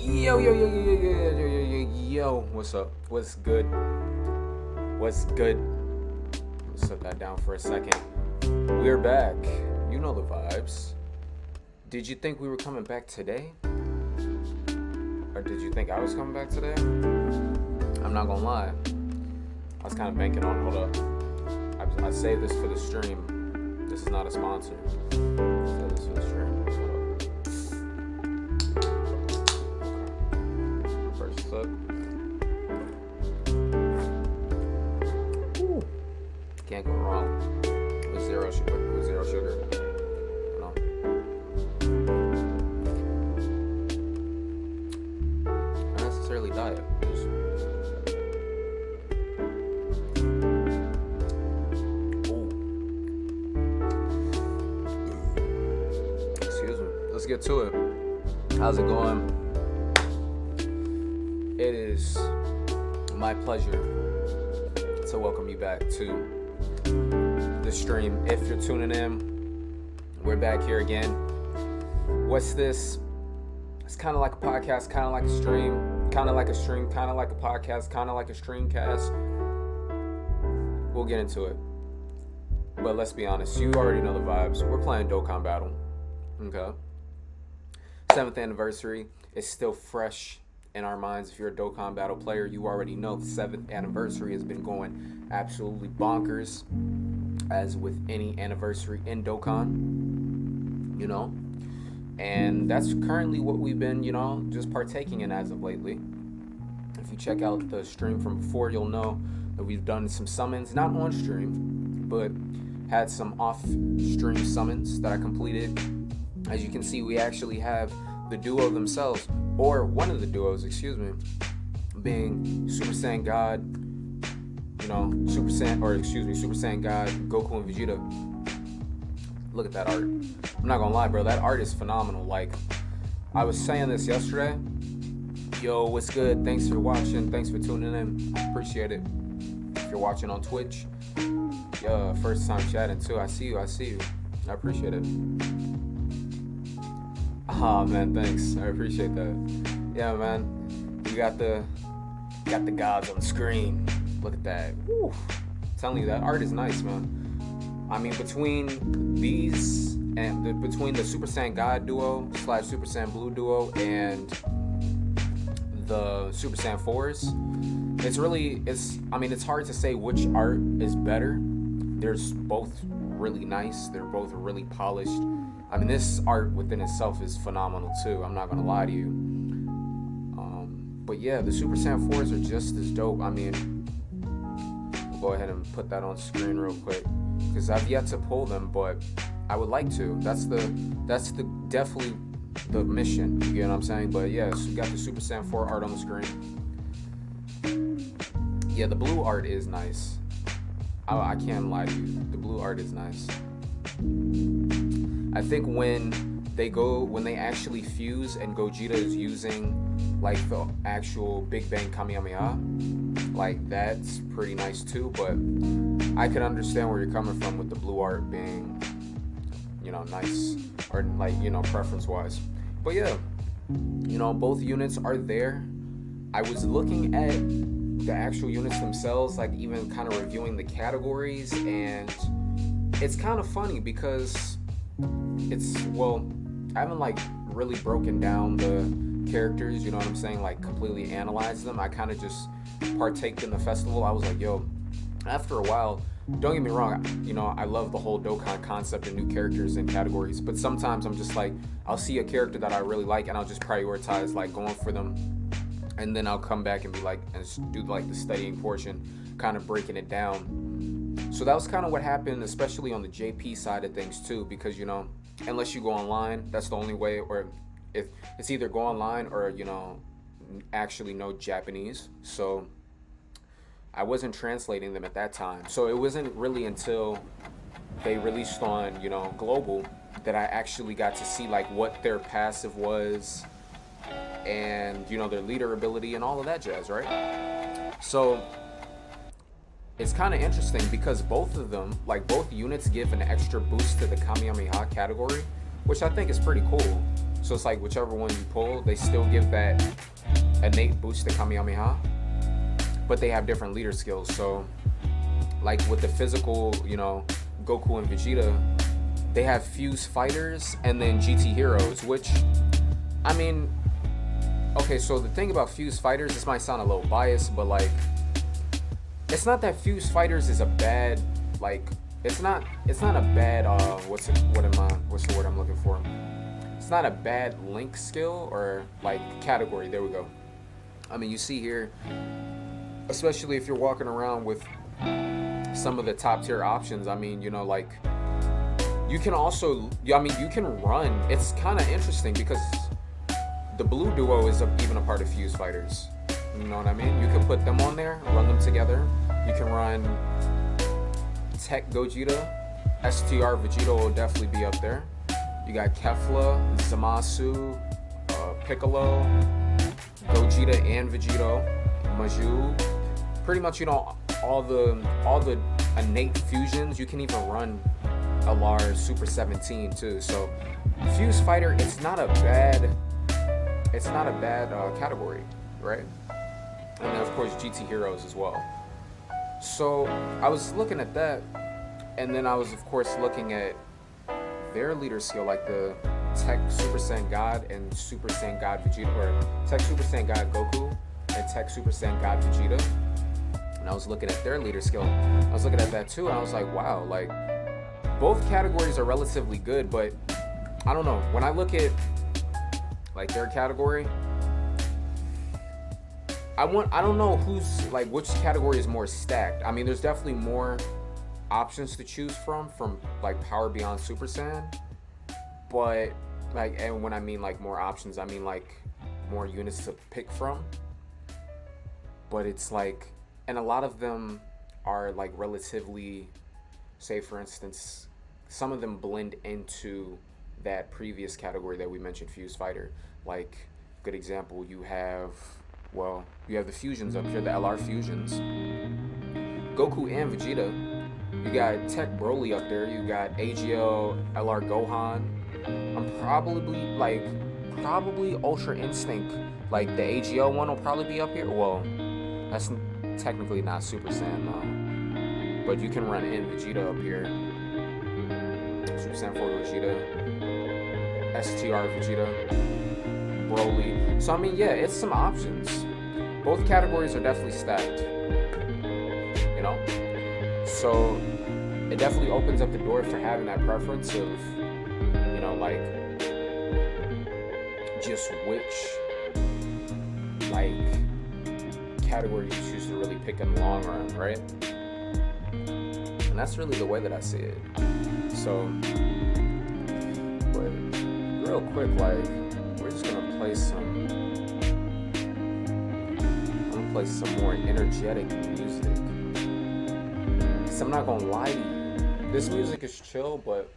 Yo, yo, yo, yo, yo, yo, yo, yo, yo, yo, yo. What's up? What's good? What's good? Let's set that down for a second. We're back. You know the vibes. Did you think we were coming back today? Or did you think I was coming back today? I'm not gonna lie. I was kind of banking on, hold up. I saved this for the stream. This is not a sponsor. I saved this for the stream. First sip. Ooh. Can't go wrong with zero sugar. You know? Not necessarily diet. Just let's get to it. How's it going? It is my pleasure to welcome you back to the stream. If you're tuning in, we're back here again. What's this? It's kind of like a podcast, kind of like a stream, kind of like a stream, kind of like a podcast, kind of like a streamcast. We'll get into it. But let's be honest, you already know the vibes. We're playing Dokkan Battle. Okay. 7th anniversary is still fresh in our minds. If you're a Dokkan Battle player, you already know the 7th anniversary has been going absolutely bonkers, as with any anniversary in Dokkan, you know. And that's currently what we've been, you know, just partaking in as of lately. If you check out the stream from before, you'll know that we've done some summons, not on stream, but had some off-stream summons that I completed. As you can see, we actually have the duo themselves, or one of the duos, being Super Saiyan God, you know, Super Saiyan God, Goku and Vegeta. Look at that art. I'm not gonna lie, bro, that art is phenomenal. Like, I was saying this yesterday. Yo, what's good? Thanks for watching. Thanks for tuning in. Appreciate it. If you're watching on Twitch, yo, first time chatting too. I see you. I appreciate it. Oh man, thanks. I appreciate that. Yeah, man. We got the gods on the screen. Look at that. Woo. I'm telling you, that art is nice, man. I mean, between these and between the Super Saiyan God duo / Super Saiyan Blue duo and the Super Saiyan 4s, it's hard to say which art is better. There's both really nice. They're both really polished. I mean, this art within itself is phenomenal too. I'm not gonna lie to you. But yeah, the Super Saiyan 4s are just as dope. I mean, we'll go ahead and put that on screen real quick because I've yet to pull them, but I would like to. That's definitely the mission. You get what I'm saying? But yeah, so we got the Super Saiyan 4 art on the screen. Yeah, the blue art is nice. I can't lie to you. The blue art is nice. I think when they actually fuse and Gogeta is using like the actual Big Bang Kamehameha, like that's pretty nice too. But I can understand where you're coming from with the blue art being, you know, nice, or like, you know, preference wise. But yeah, you know, both units are there. I was looking at the actual units themselves, like even kind of reviewing the categories, and it's kind of funny because I haven't like really broken down the characters, you know what I'm saying, like completely analyzed them. I kind of just partaked in the festival. I was like, yo, after a while, don't get me wrong, you know, I love the whole Dokkan concept and new characters and categories, but sometimes I'm just like, I'll see a character that I really like and I'll just prioritize like going for them, and then I'll come back and be like, and do like the studying portion, kind of breaking it down. So that was kind of what happened, especially on the JP side of things too, because, you know, unless you go online, that's the only way, or if it's either go online or, you know, actually know Japanese. So I wasn't translating them at that time. So it wasn't really until they released on, you know, global that I actually got to see like what their passive was and, you know, their leader ability and all of that jazz, right? So it's kind of interesting because both of them, like both units, give an extra boost to the Kamehameha category, which I think is pretty cool. So it's like whichever one you pull, they still give that innate boost to Kamehameha, but they have different leader skills. So like with the physical, you know, Goku and Vegeta, they have Fuse Fighters and then GT Heroes, which, I mean, okay, so the thing about Fuse Fighters, this might sound a little biased, but like, it's not that Fuse Fighters is a bad, like, it's not a bad, what's the word I'm looking for? It's not a bad link skill or like category, there we go. I mean, you see here, especially if you're walking around with some of the top tier options, I mean, you know, like, you can also, I mean, you can run, it's kind of interesting because the blue duo is even a part of Fuse Fighters. You know what I mean? You can put them on there, run them together. You can run Tech Gogeta, STR Vegeta will definitely be up there. You got Kefla, Zamasu, Piccolo, Gogeta and Vegito, Maju. Pretty much, you know, all the innate fusions. You can even run LR Super 17 too. So Fuse Fighter, it's not a bad category, right? And then of course GT Heroes as well. So I was looking at that, and then I was of course looking at their leader skill, like the Tech Super Saiyan God and Super Saiyan God Vegeta, or Tech Super Saiyan God Goku and Tech Super Saiyan God Vegeta. And I was looking at their leader skill. I was looking at that too, and I was like, wow, like both categories are relatively good, but I don't know. When I look at like their category, I don't know who's like which category is more stacked. I mean, there's definitely more options to choose from like Power Beyond Super Saiyan, but like, and when I mean like more options, I mean like more units to pick from. But it's like, and a lot of them are like relatively, say for instance, some of them blend into that previous category that we mentioned, Fuse Fighter. Like, good example, you have the fusions up here, the LR fusions. Goku and Vegeta. You got Tech Broly up there. You got AGL, LR Gohan. I'm probably Ultra Instinct. Like the AGL one will probably be up here. Well, that's technically not Super Saiyan though. But you can run in Vegeta up here. Super Saiyan 4 Vegeta. STR Vegeta. Broly. So I mean, yeah, it's some options. Both categories are definitely stacked. You know? So it definitely opens up the door for having that preference of, you know, like just which like category you choose to really pick in the long run, right? And that's really the way that I see it. So, but real quick, like, we're just gonna play some more energetic music. I'm not gonna lie to you, this music is chill, but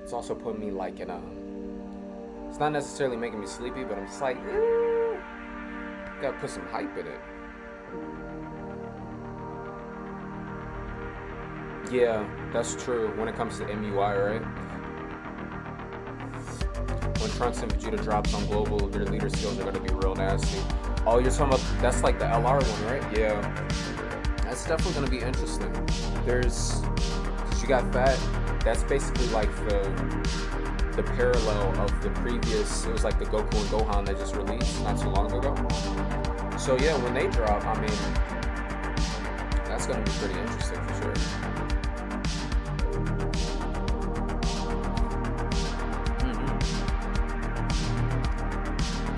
it's also putting me like in a, it's not necessarily making me sleepy, but I'm just like, gotta put some hype in it. Yeah, that's true when it comes to MUI, right? When Trunks and Vegeta drops on global, their leader skills are gonna be real nasty. Oh, you're talking about, that's like the LR one, right? Yeah. That's definitely going to be interesting. Because you got that, that's basically like the parallel of the previous, it was like the Goku and Gohan that just released not too long ago. So yeah, when they drop, I mean, that's going to be pretty interesting for sure.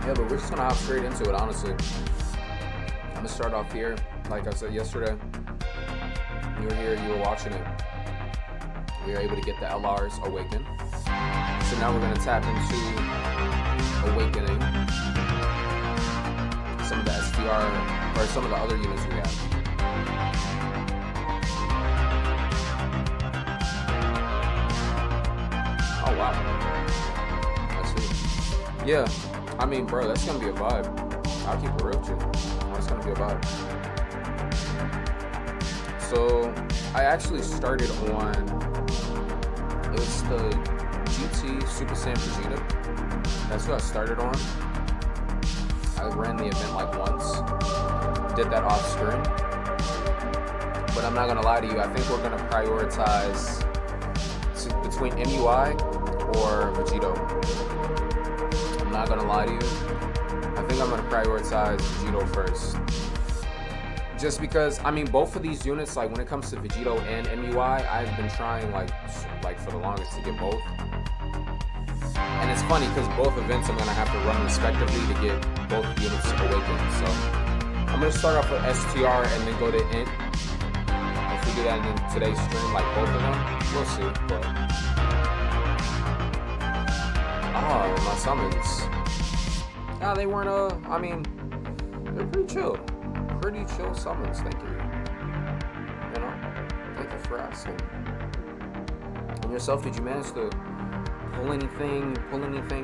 Yeah, but we're just going to hop straight into it, honestly. I'm going to start off here. Like I said yesterday, you were here, you were watching it. We were able to get the LRs awakened. So now we're going to tap into awakening some of the STR, or some of the other units we have. Oh wow. I see. Yeah, I mean, bro, that's going to be a vibe. I'll keep it real with you. That's going to be a vibe. So I actually started on, it was the GT Super Saiyan Vegeta. That's who I started on. I ran the event like once. Did that off screen. But I'm not gonna lie to you, I think we're gonna prioritize between MUI or Vegito. I'm not gonna lie to you. I think I'm gonna prioritize Vegito first. Just because, I mean, both of these units, like when it comes to Vegito and MUI, I've been trying like for the longest to get both. And it's funny because both events I'm gonna have to run respectively to get both units awakened. So I'm gonna start off with STR and then go to Int. If we do that in today's stream, like both of them, we'll see. But my summons. Nah, they weren't. I mean, they're pretty chill. Pretty chill summons. Thank you. You know, thank you for asking. And yourself, did you manage to pull anything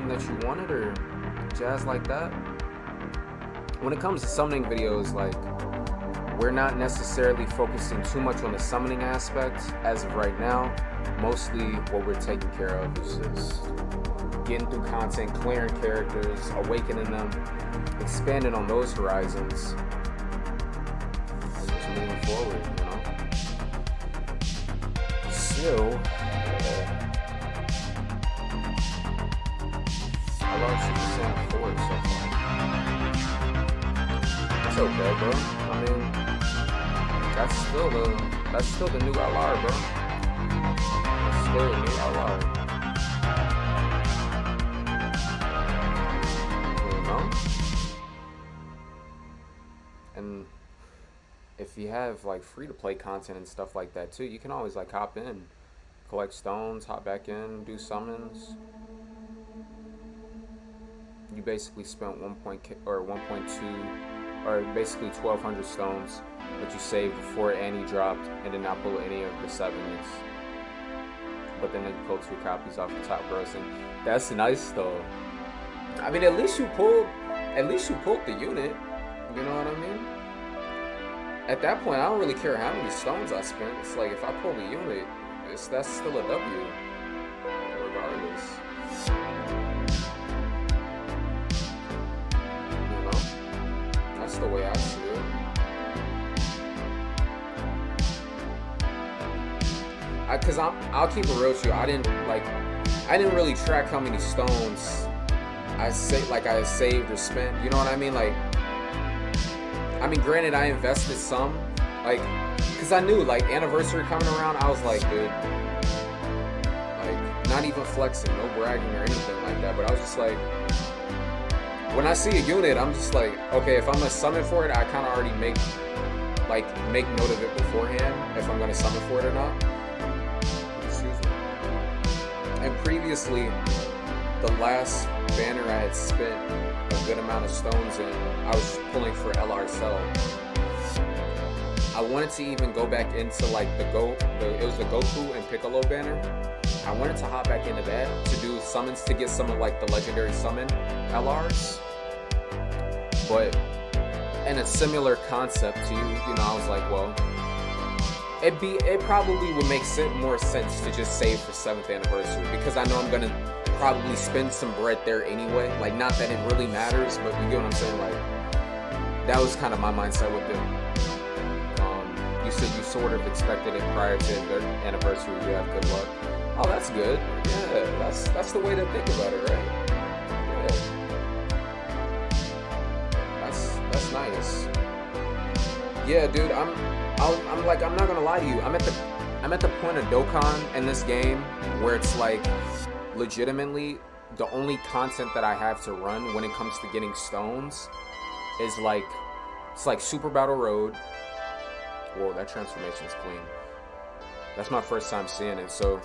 that you wanted or jazz like that? When it comes to summoning videos, like, we're not necessarily focusing too much on the summoning aspect as of right now. Mostly what we're taking care of is just getting through content, clearing characters, awakening them, expanding on those horizons, and just moving forward, you know? So, I love Super Saiyan 4 so far. It's okay, bro. I mean, that's still the new LR, bro. That's still the new LR. You know? And if you have like free to play content and stuff like that too, you can always like hop in, collect stones, hop back in, do summons. You basically spent 1.2 or basically 1,200 stones that you saved before Annie dropped and did not pull any of the 7s. But then you pulled 2 copies off the top grossing. That's nice though. I mean, at least you pulled the unit. You know what I mean? At that point, I don't really care how many stones I spent. It's like if I pull the unit, that's still a W, regardless. You know, that's the way I see it. Cause I'll keep it real with you. I didn't really track how many stones I saved or spent. You know what I mean? Like, I mean, granted, I invested some, like, cause I knew like anniversary coming around. I was like, dude, like, not even flexing, no bragging or anything like that. But I was just like, when I see a unit, I'm just like, okay, if I'm gonna summon for it, I kind of already make note of it beforehand if I'm gonna summon for it or not. And previously, the last banner I had spent a good amount of stones in, I was pulling for LR Cell. I wanted to even go back into like it was the Goku and Piccolo banner. I wanted to hop back into that to do summons to get some of like the legendary summon LRs. But in a similar concept to you know, I was like, well, it probably would make more sense to just save for 7th anniversary because I know I'm gonna probably spend some bread there anyway. Like, not that it really matters, but you get what I'm saying. Like, that was kind of my mindset with it. You said you sort of expected it prior to their anniversary. You have good luck. Oh, that's good. Yeah, that's the way to think about it, right? Yeah. That's nice. Yeah, dude. I'm like, I'm not gonna lie to you. I'm at the point of Dokkan in this game where it's like, legitimately, the only content that I have to run when it comes to getting stones is like, it's like Super Battle Road. Whoa, that transformation's clean. That's my first time seeing it, so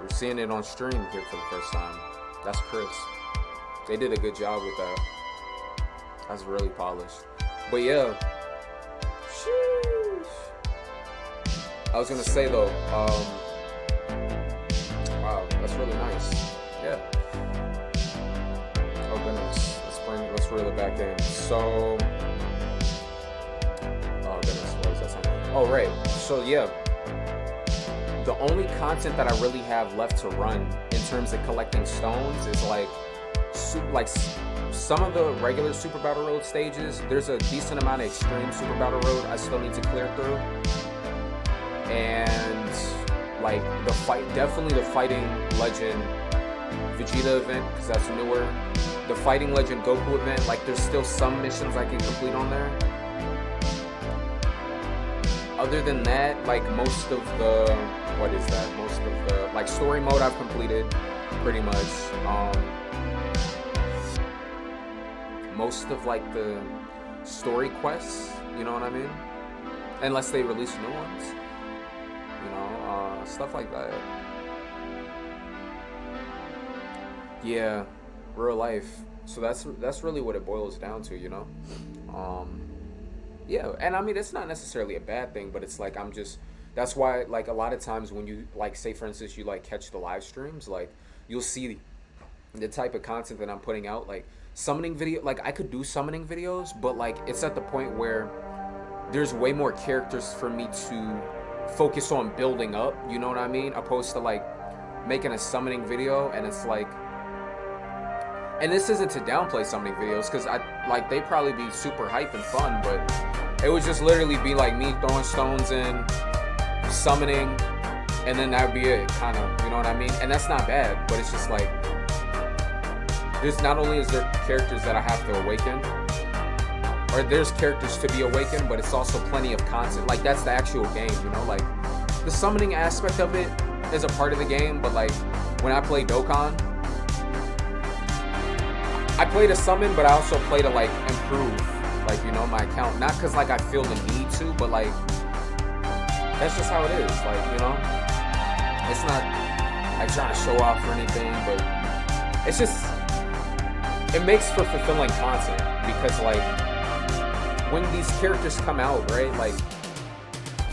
we're seeing it on stream here for the first time. That's crisp. They did a good job with that. That's really polished. But yeah. Sheesh. I was gonna say though, wow, that's really nice. Yeah. Oh goodness. Let's reel it back in. So, oh goodness, what was that saying? Oh right. So yeah, the only content that I really have left to run in terms of collecting stones is like some of the regular Super Battle Road stages, there's a decent amount of extreme Super Battle Road I still need to clear through. And like definitely the Fighting Legend Vegeta event, because that's newer. The Fighting Legend Goku event, like there's still some missions I can complete on there. Other than that, like most of the, like story mode I've completed pretty much. Most of like the story quests, you know what I mean? Unless they release new ones, you know, stuff like that. Yeah, real life. So that's really what it boils down to, you know. Yeah, and I mean it's not necessarily a bad thing, but it's like that's why like a lot of times when you like say for instance you like catch the live streams, like you'll see the type of content that I'm putting out, like summoning video, like I could do summoning videos, but like it's at the point where there's way more characters for me to focus on building up, you know what I mean, opposed to like making a summoning video. And it's like, and this isn't to downplay summoning videos, because they probably be super hype and fun, but it would just literally be like me throwing stones in, summoning, and then that would be it, kind of, you know what I mean? And that's not bad, but it's just like, there's not only is there characters that I have to awaken, or there's characters to be awakened, but it's also plenty of content. Like that's the actual game, you know? Like the summoning aspect of it is a part of the game, but like when I play Dokkan, I play to summon, but I also play to like improve, like, you know, my account. Not because like I feel the need to, but like that's just how it is. Like, you know, it's not like trying to show off or anything, but it's just, it makes for fulfilling content, because like when these characters come out, right, like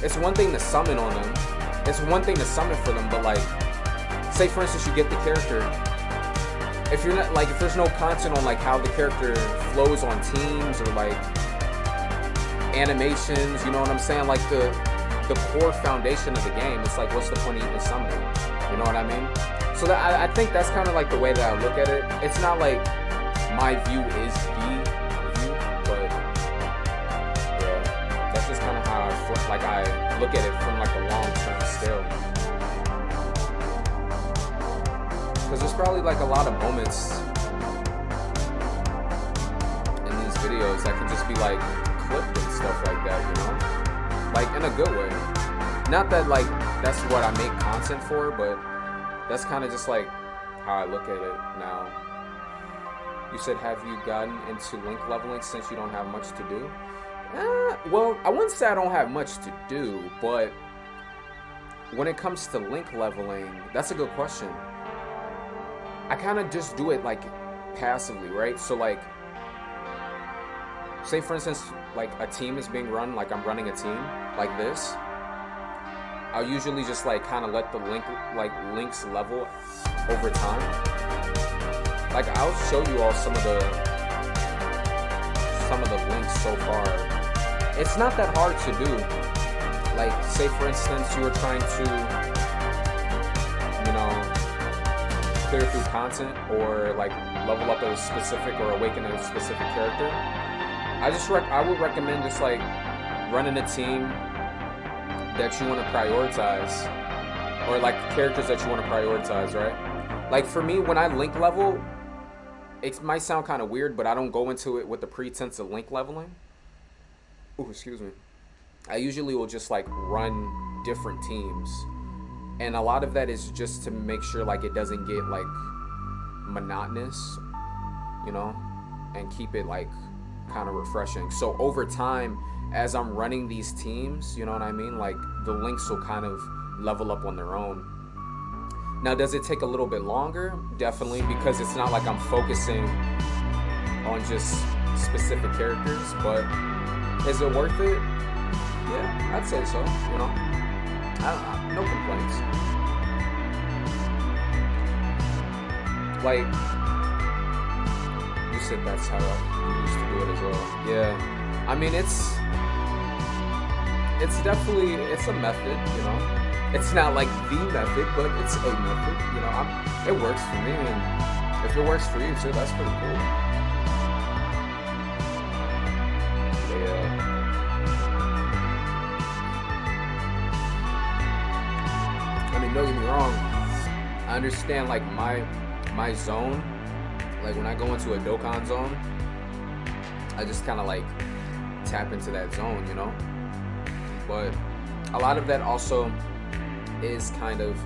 it's one thing to summon on them, it's one thing to summon for them, but like say for instance you get the character, if you're not like, if there's no content on like how the character flows on teams or like animations, you know what I'm saying, like the core foundation of the game, it's like what's the point of even summoning, you know what I mean? So that I think that's kind of like the way that I look at it. It's not like my view is the view, but yeah, that's just kind of how I look at it from like a long-term scale. Because there's probably like a lot of moments in these videos that can just be like clipped and stuff like that, you know? Like in a good way. Not that like that's what I make content for, but that's kind of just like how I look at it now. You said, have you gotten into link leveling since you don't have much to do? Well, I wouldn't say I don't have much to do, but when it comes to link leveling, that's a good question. I kind of just do it like passively, right? So like, say for instance, like a team is being run, like I'm running a team like this. I'll usually just like kind of let the links level over time. Like I'll show you all some of the links so far. It's not that hard to do. Like say for instance you were trying to, you know, clear through content or like level up a specific or awaken a specific character. I would recommend just like running a team that you want to prioritize, or like characters that you want to prioritize, right? Like for me, when I link level, it might sound kind of weird, but I don't go into it with the pretense of link leveling. Ooh, excuse me. I usually will just like run different teams, and a lot of that is just to make sure like it doesn't get like monotonous, you know, and keep it like kind of refreshing. So over time, as I'm running these teams, you know what I mean, like the links will kind of level up on their own. Now, does it take a little bit longer? Definitely, because it's not like I'm focusing on just specific characters, but is it worth it? Yeah, I'd say so, you know. No complaints. Like, you said that's how I used to do it as well. Yeah, I mean, it's definitely, it's a method, you know. It's not like the method, but it's a method. You know, it works for me, and if it works for you too, that's pretty cool. Yeah. I mean, don't get me wrong. I understand like my zone. Like when I go into a Dokkan zone, I just kind of like tap into that zone, you know. But a lot of that also is kind of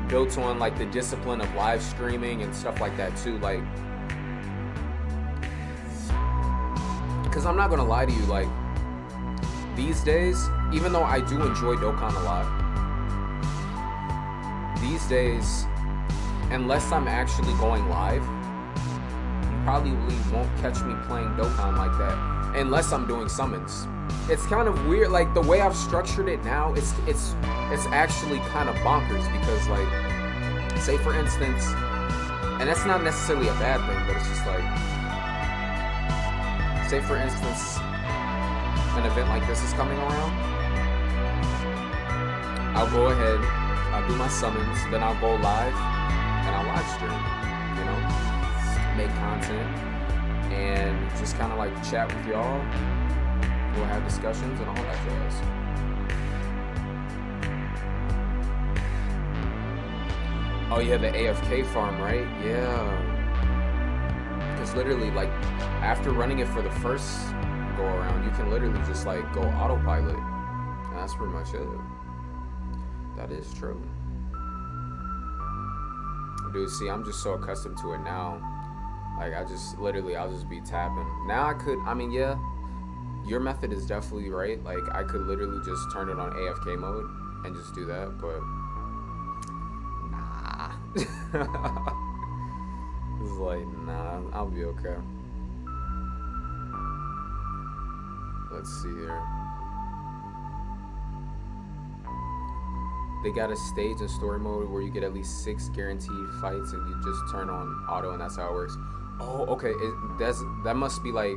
built on like the discipline of live streaming and stuff like that too. Like, because I'm not gonna lie to you, like these days, even though I do enjoy Dokkan a lot, these days, unless I'm actually going live, you probably won't catch me playing Dokkan like that unless I'm doing summons. It's kind of weird, like the way I've structured it now, it's actually kind of bonkers because like, say for instance, and that's not necessarily a bad thing, but it's just like, say for instance, an event like this is coming around, I'll go ahead, I'll do my summons, then I'll go live, and I'll live stream, you know, make content, and just kind of like chat with y'all. We'll have discussions and all that jazz. Oh yeah, the AFK farm, right? Yeah. Because literally, like, after running it for the first go around, you can literally just like go autopilot. And that's pretty much it. That is true. Dude, see, I'm just so accustomed to it now. Like, I'll just be tapping. Now I mean, yeah, your method is definitely right. Like, I could literally just turn it on AFK mode and just do that, but nah. It's like, nah, I'll be okay. Let's see here. They got a stage and story mode where you get at least 6 guaranteed fights and you just turn on auto and that's how it works. Oh, okay. That must be like,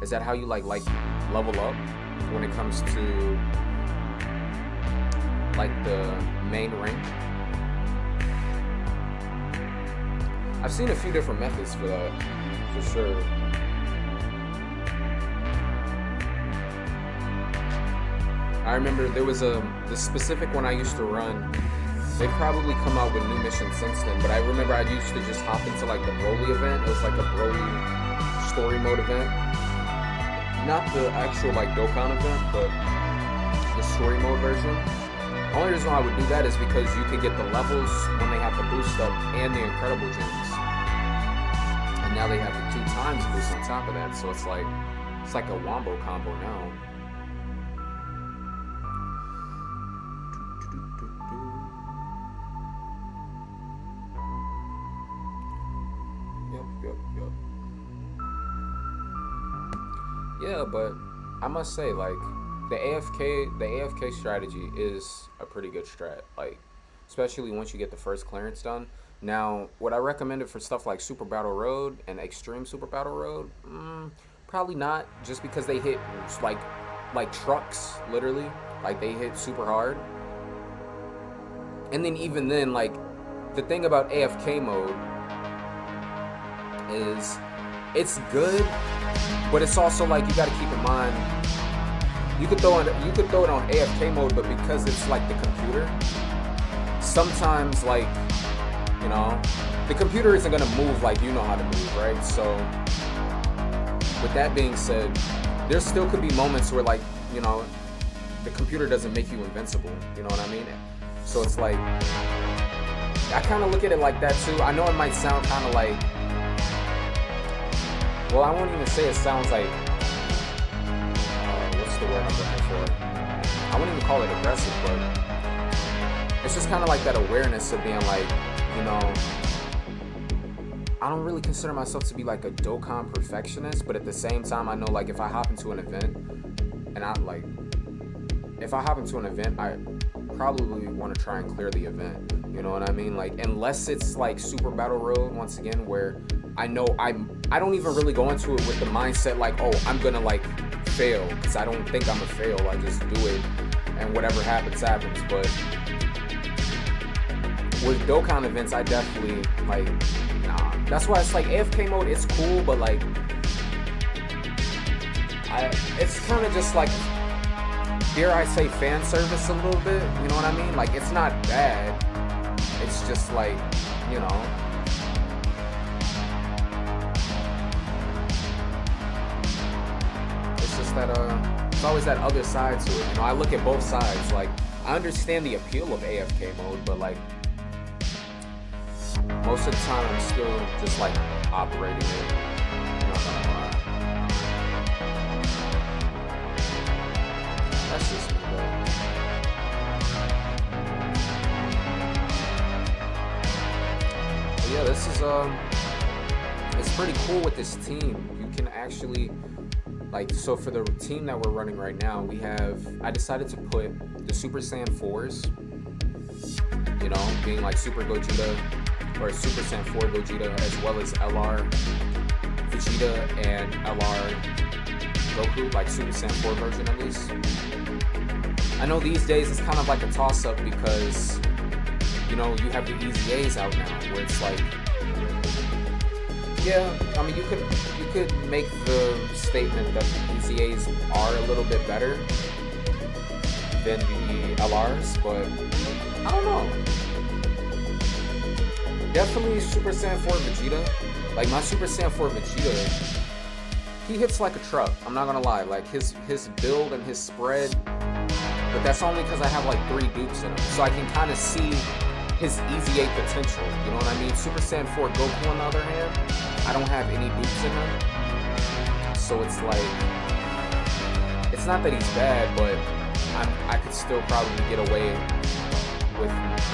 is that how you like level up when it comes to like the main rank? I've seen a few different methods for that, for sure. I remember there was the specific one I used to run. They've probably come out with new missions since then, but I remember I used to just hop into like the Broly event. It was like a Broly story mode event. Not the actual like Dokkan event, but the story mode version. The only reason why I would do that is because you could get the levels when they have the boost up and the incredible gems. And now they have the 2 times boost on top of that, so it's like a wombo combo now. Yep. Yeah, but I must say, like, the AFK strategy is a pretty good strat, like, especially once you get the first clearance done. Now, would I recommend it for stuff like Super Battle Road and Extreme Super Battle Road? Probably not, just because they hit like trucks, literally. Like, they hit super hard. And then even then, like, the thing about AFK mode is it's good, but it's also like you got to keep in mind you could throw it on AFK mode, but because it's like the computer, sometimes, like, you know, the computer isn't gonna move like you know how to move, right? So with that being said, there still could be moments where, like, you know, the computer doesn't make you invincible, you know what I mean? So it's like, I kind of look at it like that too. I know it might sound kind of like, well, I won't even say it sounds like, what's the word I'm looking for? I wouldn't even call it aggressive, but it's just kind of like that awareness of being like, you know, I don't really consider myself to be like a Dokkan perfectionist, but at the same time, I know, like, if I hop into an event, and I probably want to try and clear the event, you know what I mean? Like, unless it's like Super Battle Road, once again, where I know I don't even really go into it with the mindset like, oh, I'm gonna like fail, because I don't think I'm a fail. I just do it and whatever happens, happens. But with Dokkan events, I definitely, like, nah. That's why it's like AFK mode, it's cool, but like, it's kind of just like, dare I say, fan service a little bit, you know what I mean? Like, it's not bad, it's just like, you know, it's just that, it's always that other side to it, you know? I look at both sides, like, I understand the appeal of AFK mode, but like, most of the time I'm still just like operating it. I'm not gonna lie. That's just me though. But yeah, this is it's pretty cool with this team. You can actually, like, so for the team that we're running right now, I decided to put the Super Saiyan 4s, you know, being like Super Gogeta or Super Saiyan 4 Gogeta, as well as LR Vegeta and LR Goku, like Super Saiyan 4 version at least. I know these days it's kind of like a toss-up because, you know, you have the Easy A's out now, where it's like, yeah, I mean, you could make the statement that the Easy A's are a little bit better than the LRs, but I don't know. Definitely Super Saiyan 4 Vegeta. Like, my Super Saiyan 4 Vegeta, he hits like a truck. I'm not gonna lie. Like, his build and his spread, but that's only because I have like 3 dupes in him. So I can kind of see his Easy 8 potential. You know what I mean? Super Saiyan 4 Goku, on the other hand, I don't have any dupes in him. So it's like, it's not that he's bad, but I could still probably get away with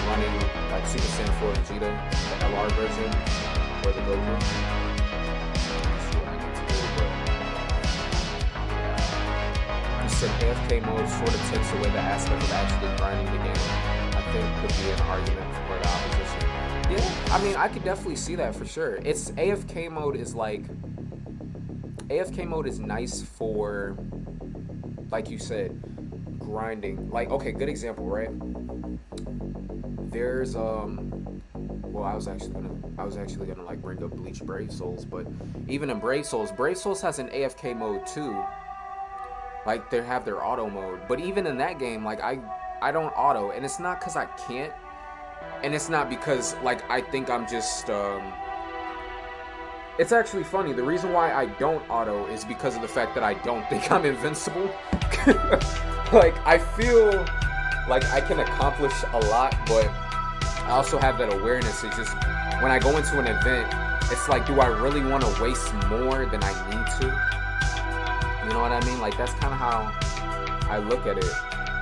running like Super Saiyan 4 Vegeta, the LR version, or the Goku. I'm not sure what I need to do, but yeah. You said AFK mode sort of takes away the aspect of actually grinding the game. I think could be an argument for the opposition. Yeah, I mean, I could definitely see that for sure. It's AFK mode is like, AFK mode is nice for, like you said, grinding. Like, okay, good example, right? There's well, I was actually gonna like bring up Bleach Brave Souls, but even in Brave Souls has an AFK mode too. Like, they have their auto mode, but even in that game, like, I don't auto, and it's not because I can't, and it's not because like I think I'm just it's actually funny. The reason why I don't auto is because of the fact that I don't think I'm invincible. Like, I feel like I can accomplish a lot, but I also have that awareness. It's just, when I go into an event, it's like, do I really want to waste more than I need to? You know what I mean? Like, that's kind of how I look at it.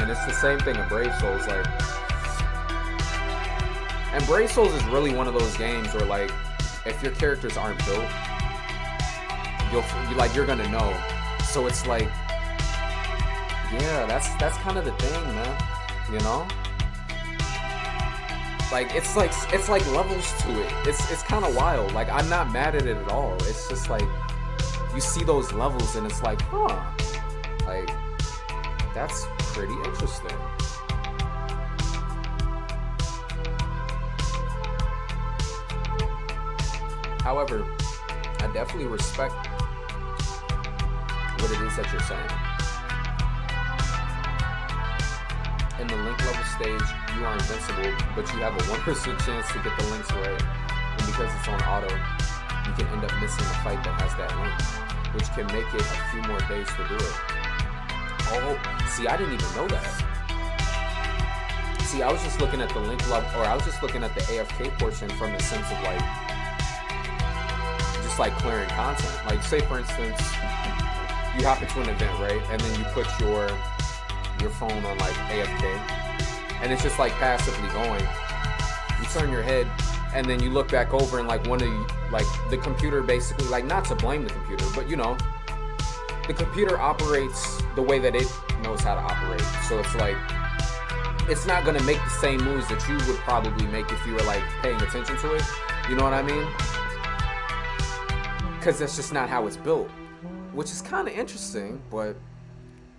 And it's the same thing in Brave Souls. Like, and Brave Souls is really one of those games where, like, if your characters aren't built, you're gonna know. So it's like, yeah, that's kind of the thing, man. You know, like, it's like levels to it. It's kind of wild. Like, I'm not mad at it at all. It's just like, you see those levels and it's like, huh, like, that's pretty interesting. However, I definitely respect what it is that you're saying. In the link level stage, you are invincible, but you have a 1% chance to get the links right. And because it's on auto, you can end up missing a fight that has that link, which can make it a few more days to do it. Oh, see, I didn't even know that. See, I was just looking at the link level, or I was just looking at the AFK portion from the sense of like, just like clearing content. Like, say for instance, you hop into an event, right? And then you put your phone on like AFK, and it's just like passively going. You turn your head, and then you look back over, and like the computer basically, like, not to blame the computer, but you know, the computer operates the way that it knows how to operate. So it's like, it's not gonna make the same moves that you would probably make if you were like paying attention to it. You know what I mean? Because that's just not how it's built, which is kind of interesting, but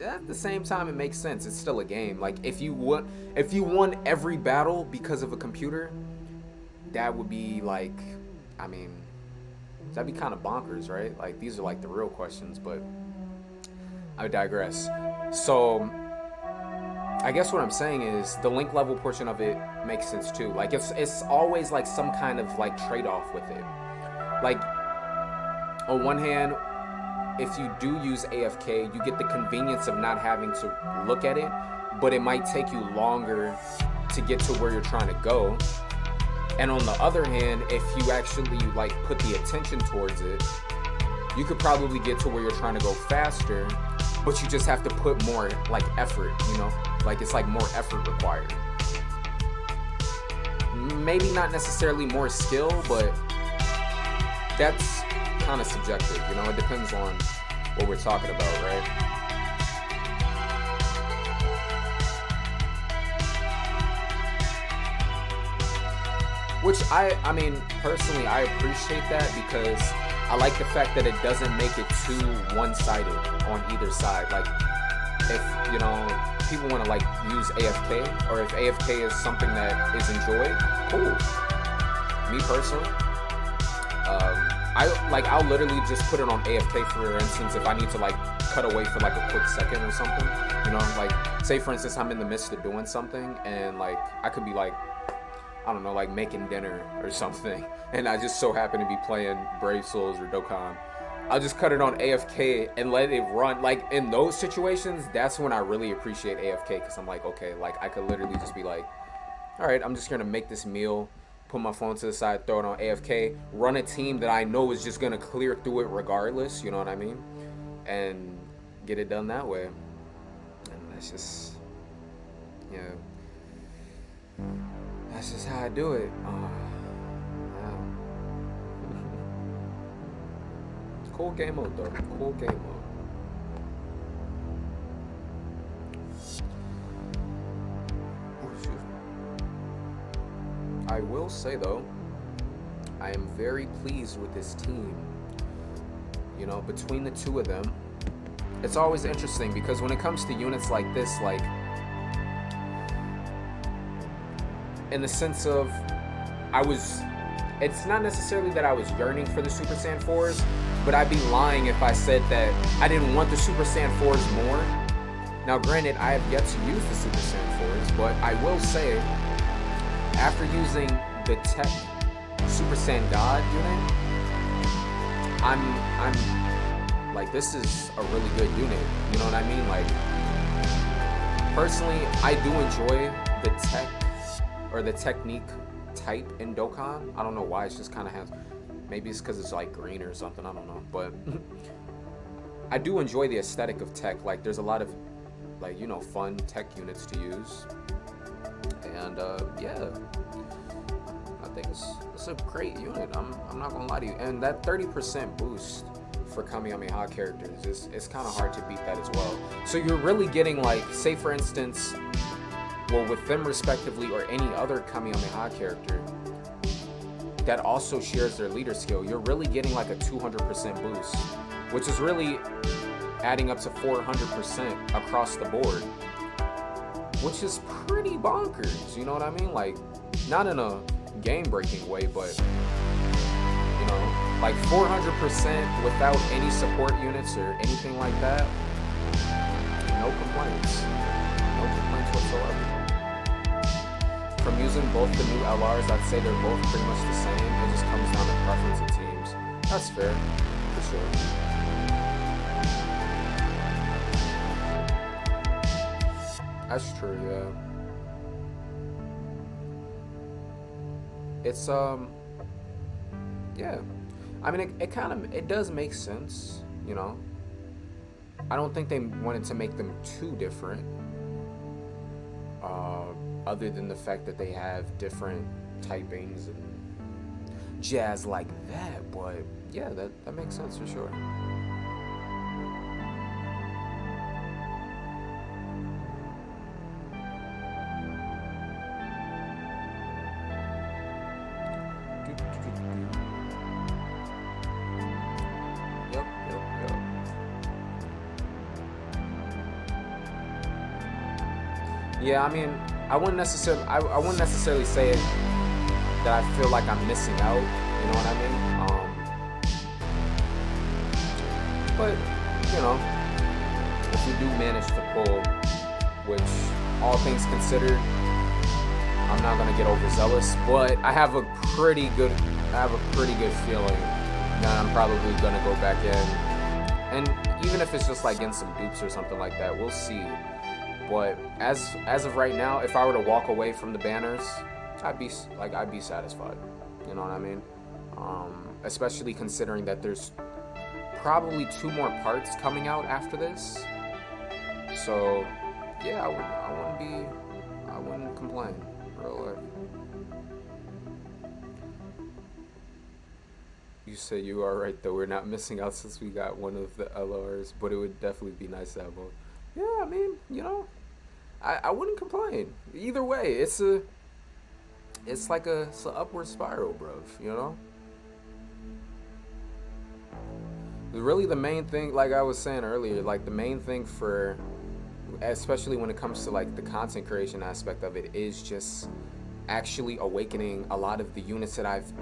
at the same time, it makes sense. It's still a game. Like if you won every battle because of a computer, that would be like, I mean, that'd be kind of bonkers, right? Like these are like the real questions, but I digress. So I guess what I'm saying is the link level portion of it makes sense too. Like it's always like some kind of like trade-off with it. Like on one hand, if you do use AFK, you get the convenience of not having to look at it, but it might take you longer to get to where you're trying to go. And on the other hand, if you actually like put the attention towards it, you could probably get to where you're trying to go faster, but you just have to put more like effort, you know? Like it's like more effort required. Maybe not necessarily more skill, but that's kind of subjective, you know? It depends on what we're talking about, right? Which I mean, personally, I appreciate that because I like the fact that it doesn't make it too one-sided on either side. Like, if, you know, people want to, like, use AFK, or if AFK is something that is enjoyed, cool. Me personally, I'll literally just put it on AFK, for instance, if I need to, like, cut away for, like, a quick second or something. You know, like, say, for instance, I'm in the midst of doing something, and, like, I could be, like, I don't know, like making dinner or something, and I just so happen to be playing Brave Souls or Dokkan. I'll just cut it on AFK and let it run. Like in those situations, that's when I really appreciate AFK, because I'm like, okay, like I could literally just be like, all right, I'm just gonna make this meal, put my phone to the side, throw it on AFK, run a team that I know is just gonna clear through it regardless, you know what I mean? And get it done that way. And that's just, yeah. That's just how I do it. Yeah. Cool game mode though. Cool game mode. Oh, excuse me. I will say though, I am very pleased with this team. You know, between the two of them, it's always interesting because when it comes to units like this, like, in the sense of, it's not necessarily that I was yearning for the Super Saiyan 4s, but I'd be lying if I said that I didn't want the Super Saiyan 4s more. Now granted, I have yet to use the Super Saiyan 4s, but I will say, after using the Tech Super Saiyan God unit, I'm like, this is a really good unit, you know what I mean? Like, personally, I do enjoy the tech, or the technique type in Dokkan. I don't know why, it's just kind of has, maybe it's because it's like green or something, I don't know, but I do enjoy the aesthetic of tech. Like there's a lot of, like, you know, fun tech units to use, and yeah, I think it's a great unit. I'm not gonna lie to you, and that 30% boost for Kamehameha characters it's kind of hard to beat that as well. So you're really getting, like, say for instance, well, with them respectively, or any other Kamehameha character that also shares their leader skill, you're really getting like a 200% boost, which is really adding up to 400% across the board, which is pretty bonkers, you know what I mean? Like, not in a game-breaking way, but, you know, like 400% without any support units or anything like that, no complaints. No complaints whatsoever. From using both the new LRs, I'd say they're both pretty much the same. It just comes down to preference of teams. That's fair, for sure. That's true, yeah. It's, yeah. I mean, it does make sense, you know. I don't think they wanted to make them too different. Other than the fact that they have different typings and jazz like that, but yeah, that makes sense for sure. Yeah, I mean, I wouldn't necessarily say it, that I feel like I'm missing out. You know what I mean? But you know, if we do manage to pull, which all things considered, I'm not gonna get overzealous, but I have a pretty good feeling that I'm probably gonna go back in, and even if it's just like in some dupes or something like that, we'll see. But as of right now, if I were to walk away from the banners, I'd be satisfied. You know what I mean? Especially considering that there's probably 2 more parts coming out after this. So yeah, I wouldn't complain. Real life. You say you are right though. We're not missing out since we got one of the LRs, but it would definitely be nice to have both. Yeah, I mean, you know, I wouldn't complain. Either way, it's an upward spiral, bruv, you know? Really the main thing, like I was saying earlier, like the main thing for, especially when it comes to like the content creation aspect of it, is just actually awakening a lot of the units that I've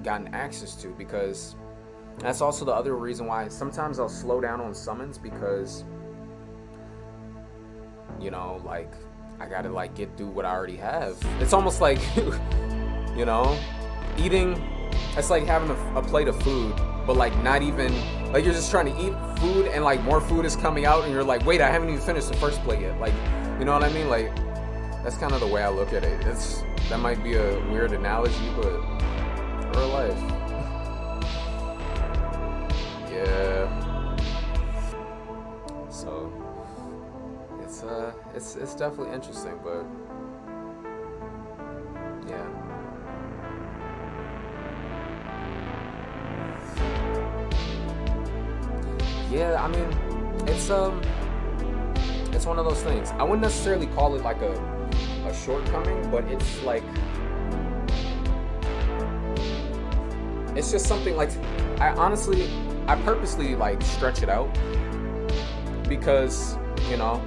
gotten access to, because that's also the other reason why sometimes I'll slow down on summons, because you know, like I gotta like get through what I already have. It's almost like you know, eating, it's like having a plate of food, but like not even, like you're just trying to eat food and like more food is coming out and you're like, wait, I haven't even finished the first plate yet. Like, you know what I mean? Like, that's kind of the way I look at it. That might be a weird analogy, but real life. Yeah. So it's definitely interesting, but yeah. Yeah, I mean, it's one of those things. I wouldn't necessarily call it like a shortcoming, but it's like, it's just something like, I purposely like stretch it out, because, you know,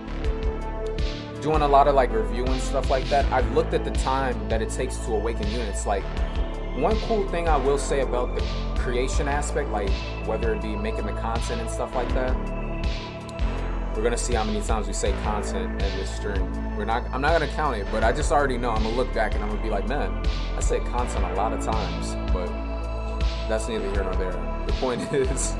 doing a lot of like review and stuff like that, I've looked at the time that it takes to awaken units. Like, one cool thing I will say about the creation aspect, like whether it be making the content and stuff like that, we're gonna see how many times we say content in this stream. I'm not gonna count it, but I just already know I'm gonna look back and I'm gonna be like, man, I say content a lot of times, but that's neither here nor there. The point is,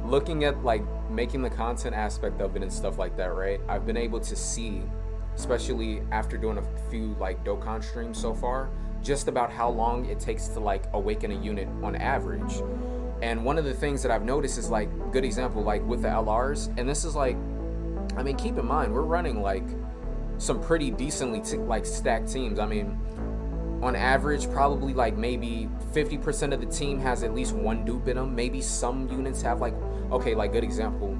looking at like making the content aspect of it and stuff like that, right? I've been able to see, especially after doing a few like Dokkan streams so far, just about how long it takes to like awaken a unit on average. And one of the things that I've noticed is, like, good example, like with the LRs, and this is like, I mean, keep in mind, we're running like some pretty decently like stacked teams. I mean, on average, probably like maybe 50% of the team has at least 1 dupe in them. Maybe some units have like, okay, like good example,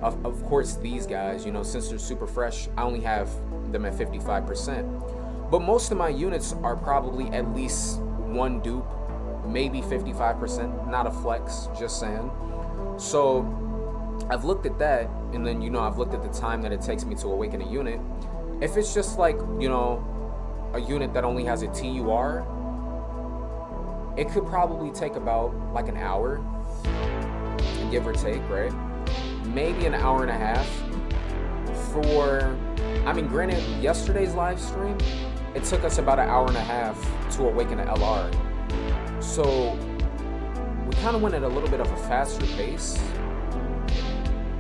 of course these guys, you know, since they're super fresh, I only have them at 55%. But most of my units are probably at least 1 dupe, maybe 55%, not a flex, just saying. So I've looked at that, and then, you know, I've looked at the time that it takes me to awaken a unit. If it's just like, you know, a unit that only has a TUR, it could probably take about like an hour, give or take, right? Maybe an hour and a half. I mean, granted, yesterday's live stream, it took us about an hour and a half to awaken an LR. So we kind of went at a little bit of a faster pace,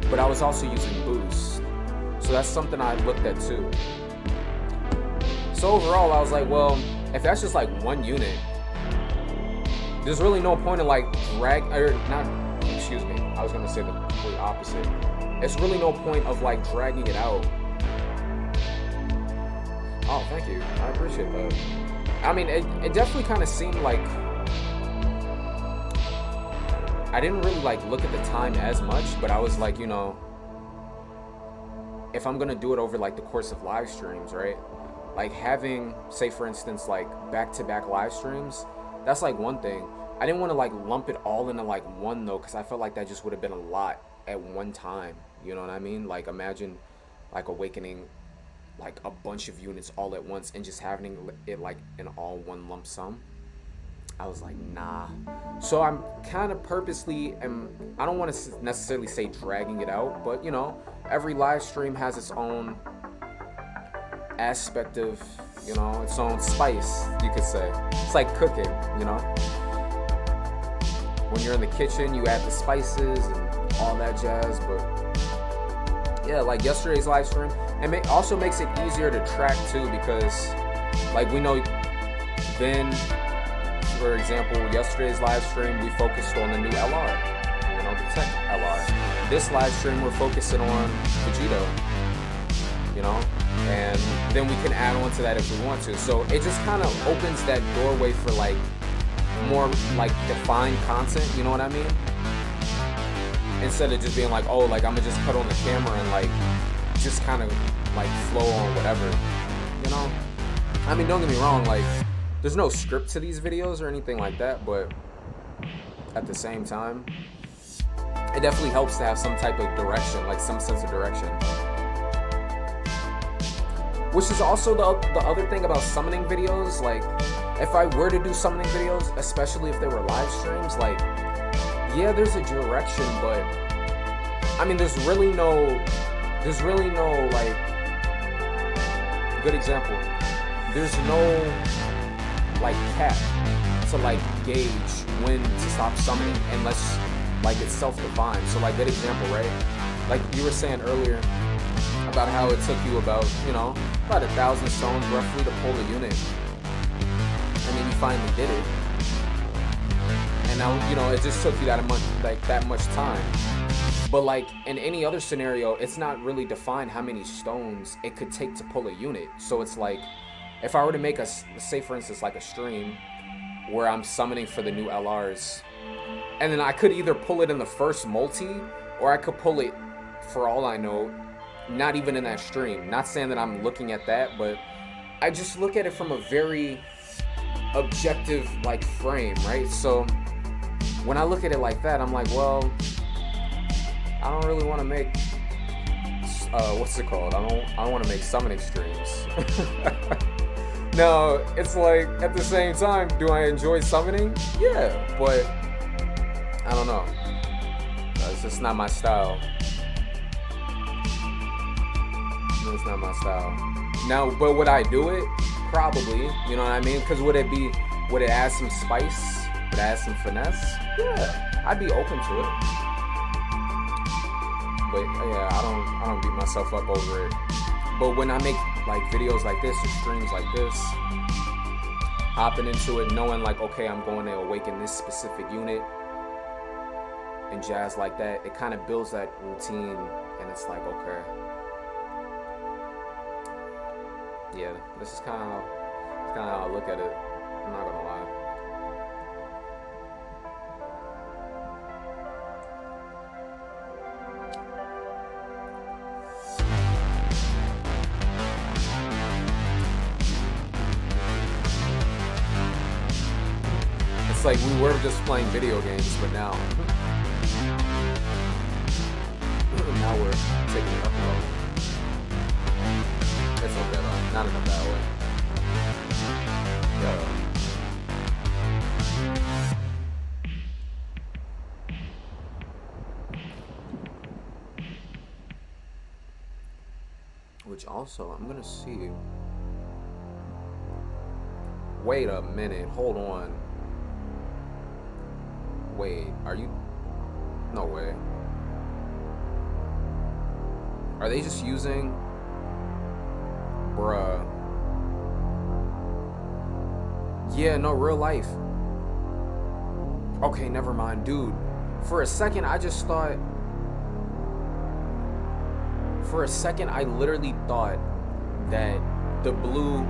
but I was also using boost. So that's something I looked at too. So overall, I was like, well, if that's just like 1 unit, there's really no point in like I was gonna say the complete opposite. It's really no point of like dragging it out. Oh, thank you. I appreciate that. I mean, it definitely kind of seemed like I didn't really like look at the time as much, but I was like, you know, if I'm gonna do it over like the course of live streams, right? Like having, say for instance, like back-to-back live streams, that's like one thing. I didn't want to like lump it all into like one though, because I felt like that just would have been a lot at one time. You know what I mean? Like imagine like awakening like a bunch of units all at once and just having it like in all one lump sum, I was like, nah. So I'm kind of purposely, I don't want to necessarily say dragging it out, but you know, every live stream has its own aspect of, you know, its own spice, you could say. It's like cooking, you know. When you're in the kitchen, you add the spices and all that jazz, but yeah, like yesterday's live stream, it also makes it easier to track too, because like we know then, for example, yesterday's live stream, we focused on the new LR, you know, the Tech LR. This live stream, we're focusing on Vegito, you know, and then we can add on to that if we want to. So it just kind of opens that doorway for like more like defined content, you know what I mean? Instead of just being like, oh, like I'm gonna just cut on the camera and like just kind of like flow on whatever, you know? I mean, don't get me wrong, like there's no script to these videos or anything like that, but at the same time, it definitely helps to have some type of direction, like some sense of direction. Which is also the other thing about summoning videos. Like, if I were to do summoning videos, especially if they were live streams, like, yeah, there's a direction, but I mean, there's really no, like, good example. There's no, like, cap to, like, gauge when to stop summoning unless, like, it's self-defined. So, like, good example, right? Like you were saying earlier about how it took you about, you know, about 1,000 stones roughly to pull the unit. And then you finally did it. And now, you know, it just took you that much time. But like in any other scenario, it's not really defined how many stones it could take to pull a unit. So it's like, if I were to make say for instance, like a stream where I'm summoning for the new LRs, and then I could either pull it in the first multi, or I could pull it, for all I know, not even in that stream. Not saying that I'm looking at that, but I just look at it from a very objective like frame, right? So when I look at it like that, I'm like, well, I don't really want to make what's it called? I don't want to make summoning streams. No, it's like at the same time, do I enjoy summoning? Yeah, but I don't know. It's just not my style. It's not my style. Now, but would I do it? Probably. You know what I mean? Because would it add some spice? Would it add some finesse? Yeah, I'd be open to it. But yeah, I don't beat myself up over it. But when I make like videos like this or streams like this, hopping into it, knowing like, okay, I'm going to awaken this specific unit and jazz like that, it kind of builds that routine, and it's like, okay, yeah, this is kind of how I look at it. I'm not gonna lie. It's like we were just playing video games, but now we're taking it up a level. It's okay though, not in a bad way. Yeah. Which also, I'm gonna see. Wait a minute, hold on. Wait, are you? No way. Are they just using? Bruh. Yeah, no, real life. Okay, never mind, dude. For a second, I just thought. For a second, I literally thought that the blue,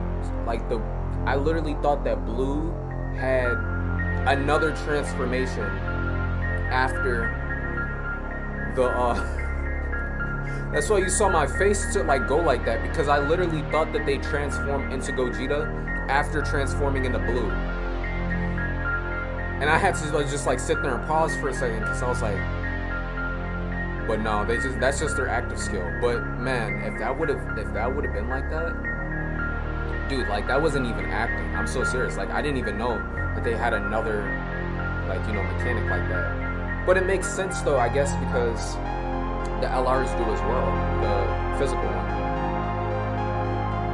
I literally thought that blue had another transformation after the, that's why you saw my face to like go like that, because I literally thought that they transformed into Gogeta after transforming into blue. And I had to just like sit there and pause for a second, because I was like, But no, that's just their active skill. But man, if that would have been like that, dude, like that wasn't even acting. I'm so serious. Like I didn't even know that they had another like, you know, mechanic like that. But it makes sense though, I guess, because the LRs do as well, the physical one.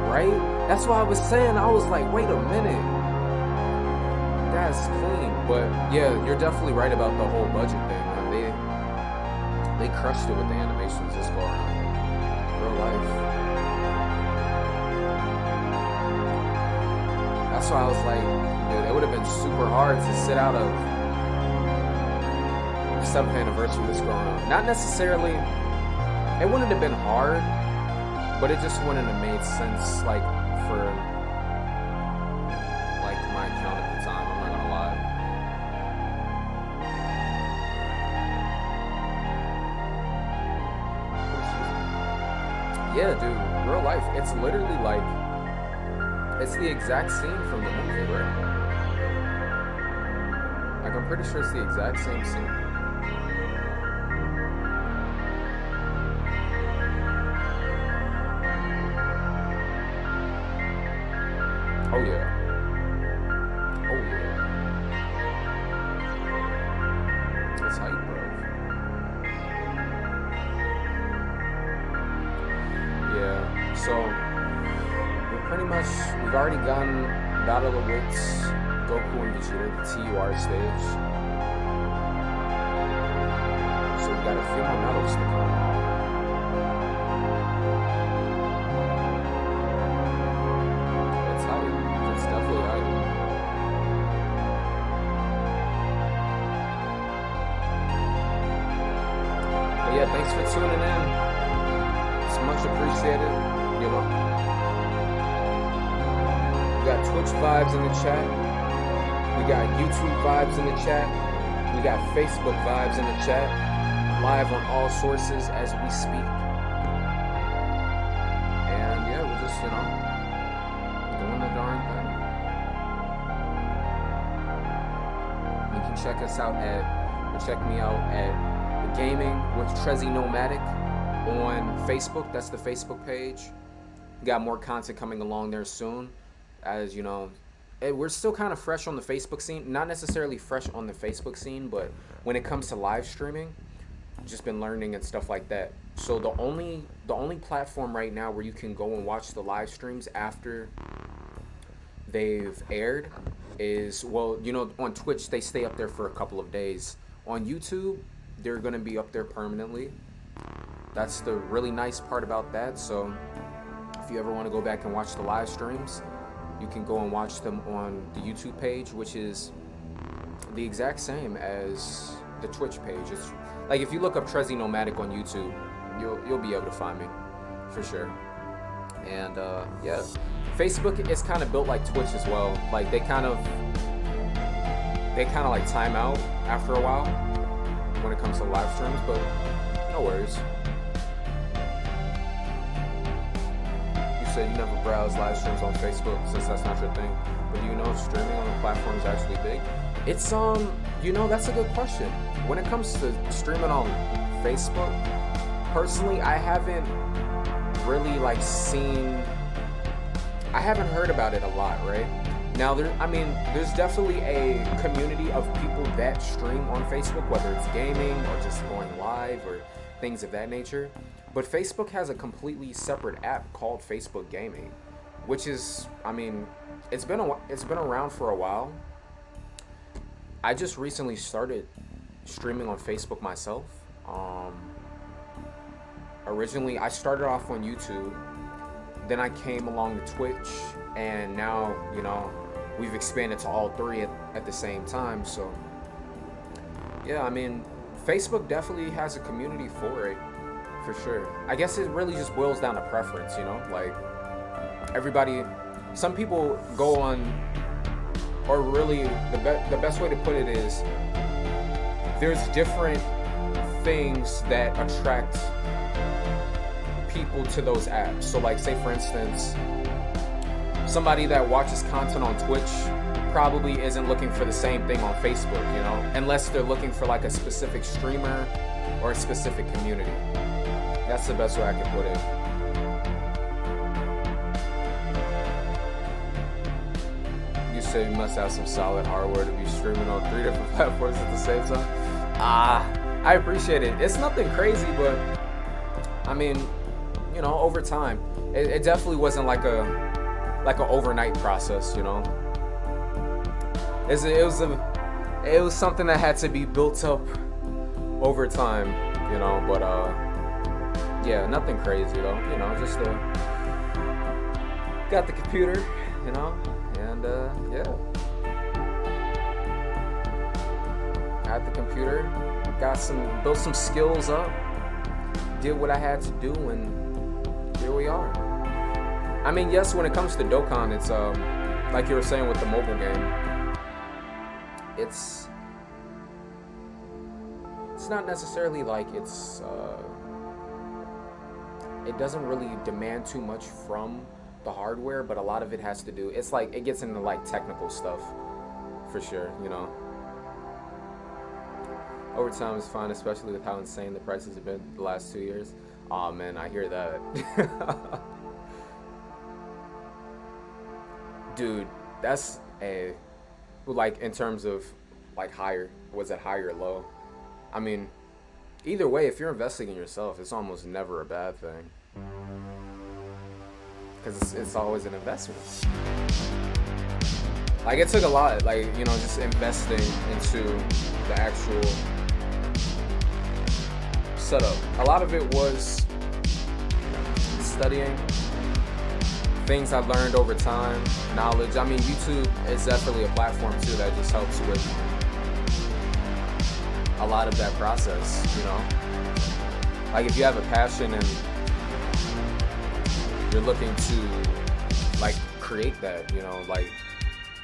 Right? That's why I was saying, I was like, wait a minute. That's clean. But yeah, you're definitely right about the whole budget thing, man. They crushed it with the animations this go around. Real life. That's why I was like, dude, it would have been super hard to sit out of the 7th anniversary this go around. Not necessarily, it wouldn't have been hard, but it just wouldn't have made sense, like, for like my account at the time. I'm not gonna lie. Yeah, dude, real life. It's literally like, it's the exact scene from the movie, right? Like, I'm pretty sure it's the exact same scene. Oh yeah. Oh yeah. It's hype, bro. Yeah. So we've already gotten Battle of the Wits, Goku and Vegeta, the TUR stage. So we got a few more medals to come. It's hype. It's definitely hype. But yeah, thanks for tuning in. It's much appreciated, you know. We got Twitch vibes in the chat. We got YouTube vibes in the chat. We got Facebook vibes in the chat. Live on all sources as we speak. And yeah, we're just, you know, doing the darn thing. You can check us out check me out at The Gaming with Trezzy Nomadic on Facebook. That's the Facebook page. We got more content coming along there soon. As you know, we're still kind of fresh on the Facebook scene. Not necessarily fresh on the Facebook scene, but when it comes to live streaming, just been learning and stuff like that. So the only platform right now where you can go and watch the live streams after they've aired is, well, you know, on Twitch they stay up there for a couple of days. On YouTube, they're gonna be up there permanently. That's the really nice part about that. So if you ever want to go back and watch the live streams, you can go and watch them on the YouTube page, which is the exact same as the Twitch page. It's like, if you look up Trezzy Nomadic on YouTube, you'll be able to find me for sure. And yeah, Facebook is kind of built like Twitch as well. Like they kind of like time out after a while when it comes to live streams, but no worries. Said you never browse live streams on Facebook since that's not your thing, but do you know if streaming on the platform is actually big? It's you know, that's a good question. When it comes to streaming on Facebook, personally, I haven't really like I haven't heard about it a lot, right? Now there's definitely a community of people that stream on Facebook, whether it's gaming or just going live or things of that nature. But Facebook has a completely separate app called Facebook Gaming, which is, I mean, it's been around for a while. I just recently started streaming on Facebook myself. Originally, I started off on YouTube, then I came along to Twitch, and now, you know, we've expanded to all three at the same time. So, yeah, I mean, Facebook definitely has a community for it. For sure. I guess it really just boils down to preference, you know? Like, some people go on, or really, the best way to put it is, there's different things that attract people to those apps. So, like, say, for instance, somebody that watches content on Twitch probably isn't looking for the same thing on Facebook, you know, unless they're looking for like a specific streamer or a specific community. That's the best way I can put it. You say you must have some solid hardware to be streaming on 3 different platforms at the same time. I appreciate it. It's nothing crazy, but I mean, you know, over time, it definitely wasn't like an overnight process, you know. It was something that had to be built up over time, you know. But yeah, nothing crazy though, you know. Just got the computer, you know, and yeah, got the computer, built some skills up, did what I had to do, and here we are. I mean, yes, when it comes to Dokkan, it's like you were saying with the mobile game, it's not necessarily like it doesn't really demand too much from the hardware, but a lot of it has to do, it's like it gets into like technical stuff for sure, you know. Over time is fine, especially with how insane the prices have been the last 2 years. Oh man, I hear that. Dude, that's like in terms of like higher, was it high or low? I mean, either way, if you're investing in yourself, it's almost never a bad thing. Because it's always an investment. Like it took a lot, like, you know, just investing into the actual setup. A lot of it was studying, things I've learned over time, knowledge. I mean, YouTube is definitely a platform too that just helps with a lot of that process, you know. Like if you have a passion and you're looking to like create that, you know, like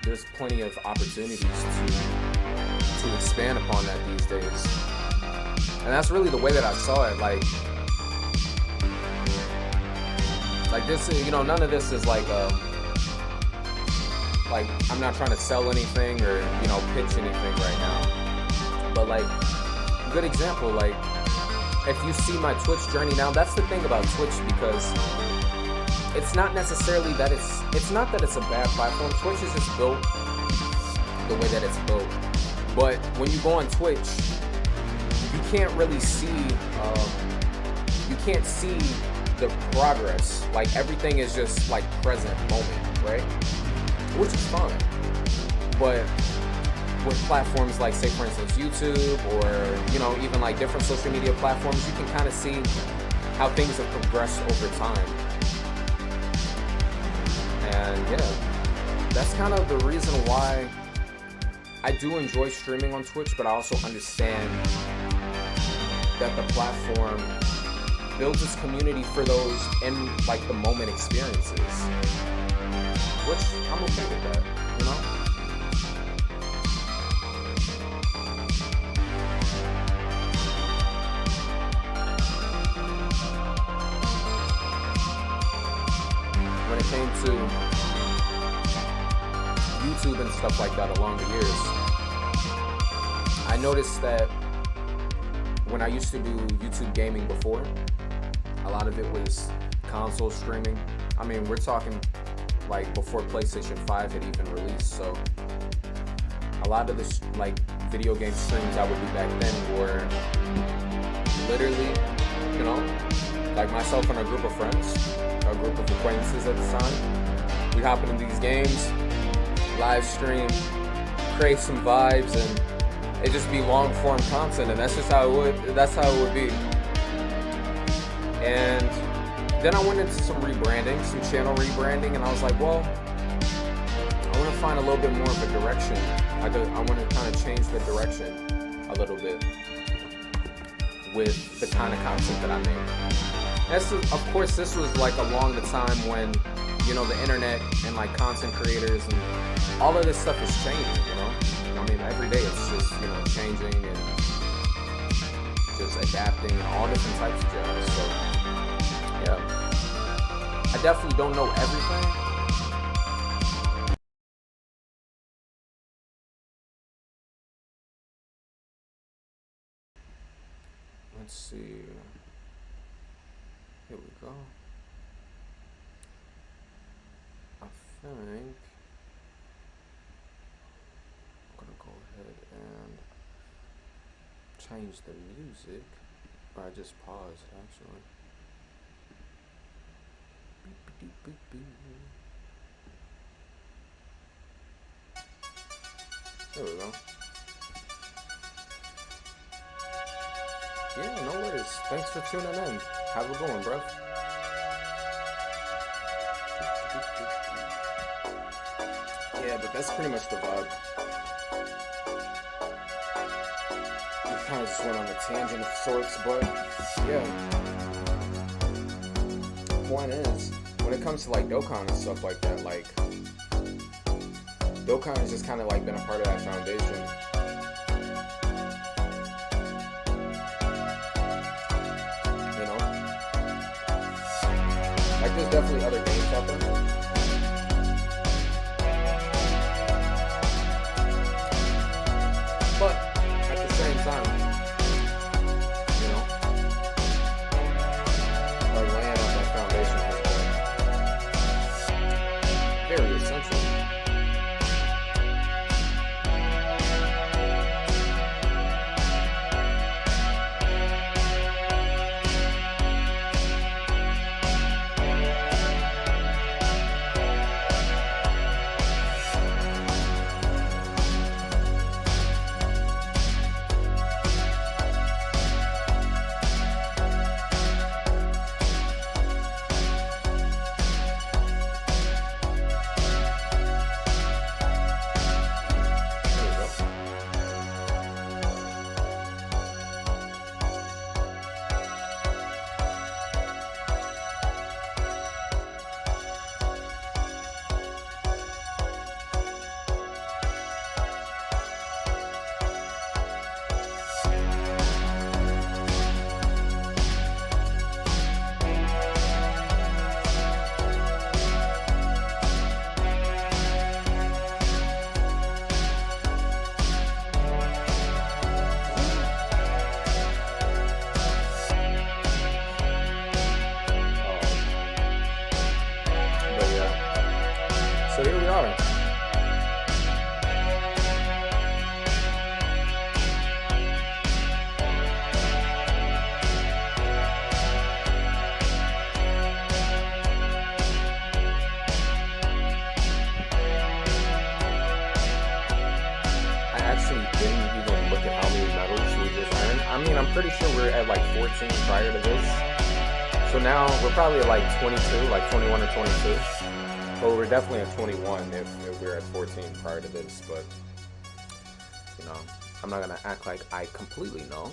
there's plenty of opportunities to expand upon that these days. And that's really the way that I saw it. Like this, you know, none of this is like I'm not trying to sell anything or, you know, pitch anything right now. But like, good example, like if you see my Twitch journey now, that's the thing about Twitch, because it's not necessarily that it's not that it's a bad platform. Twitch is just built the way that it's built. But when you go on Twitch, you can't really see, you can't see the progress. Like everything is just like present moment, right? Which is fine. But with platforms like, say for instance, YouTube, or, you know, even like different social media platforms, you can kind of see how things have progressed over time. And yeah, that's kind of the reason why I do enjoy streaming on Twitch, but I also understand that the platform builds its community for those in like the moment experiences, which I'm okay with that, you know? When it came to YouTube and stuff like that along the years, I noticed that when I used to do YouTube gaming before, a lot of it was console streaming. I mean, we're talking like before PlayStation 5 had even released, so a lot of the like video game streams I would do back then were literally, you know, like myself and a group of friends, a group of acquaintances at the time, we hop into these games, live stream, create some vibes, and it just be long form content, and that's just how it would be. And then I went into some rebranding, some channel rebranding, and I was like, well, I want to find a little bit more of a direction. I want to kind of change the direction a little bit with the kind of content that I make. Of course, this was like along the time when, you know, the internet and like content creators and all of this stuff is changing, you know? I mean, every day it's just, you know, changing and just adapting and all different types of jobs. So, yeah. I definitely don't know everything, Let's see. Here we go. I think I'm gonna go ahead and change the music. Or I just paused actually. There we go. Yeah, no worries. Thanks for tuning in. How we going, bro? Yeah, but that's pretty much the vibe. We kind of just went on a tangent of sorts, but yeah. Point is, when it comes to like Dokkan and stuff like that, like Dokkan has just kind of like been a part of that foundation. You know, like there's definitely other games out there. But at the same time, you know, our laying out that foundation has been very essential. So here we are. I actually didn't even look at how many medals we just earned. I mean, I'm pretty sure we're at like 14 prior to this. So now we're probably at like 22, like 21 or 22. Well, we're definitely at 21 if we're at 14 prior to this, but, you know, I'm not going to act like I completely know.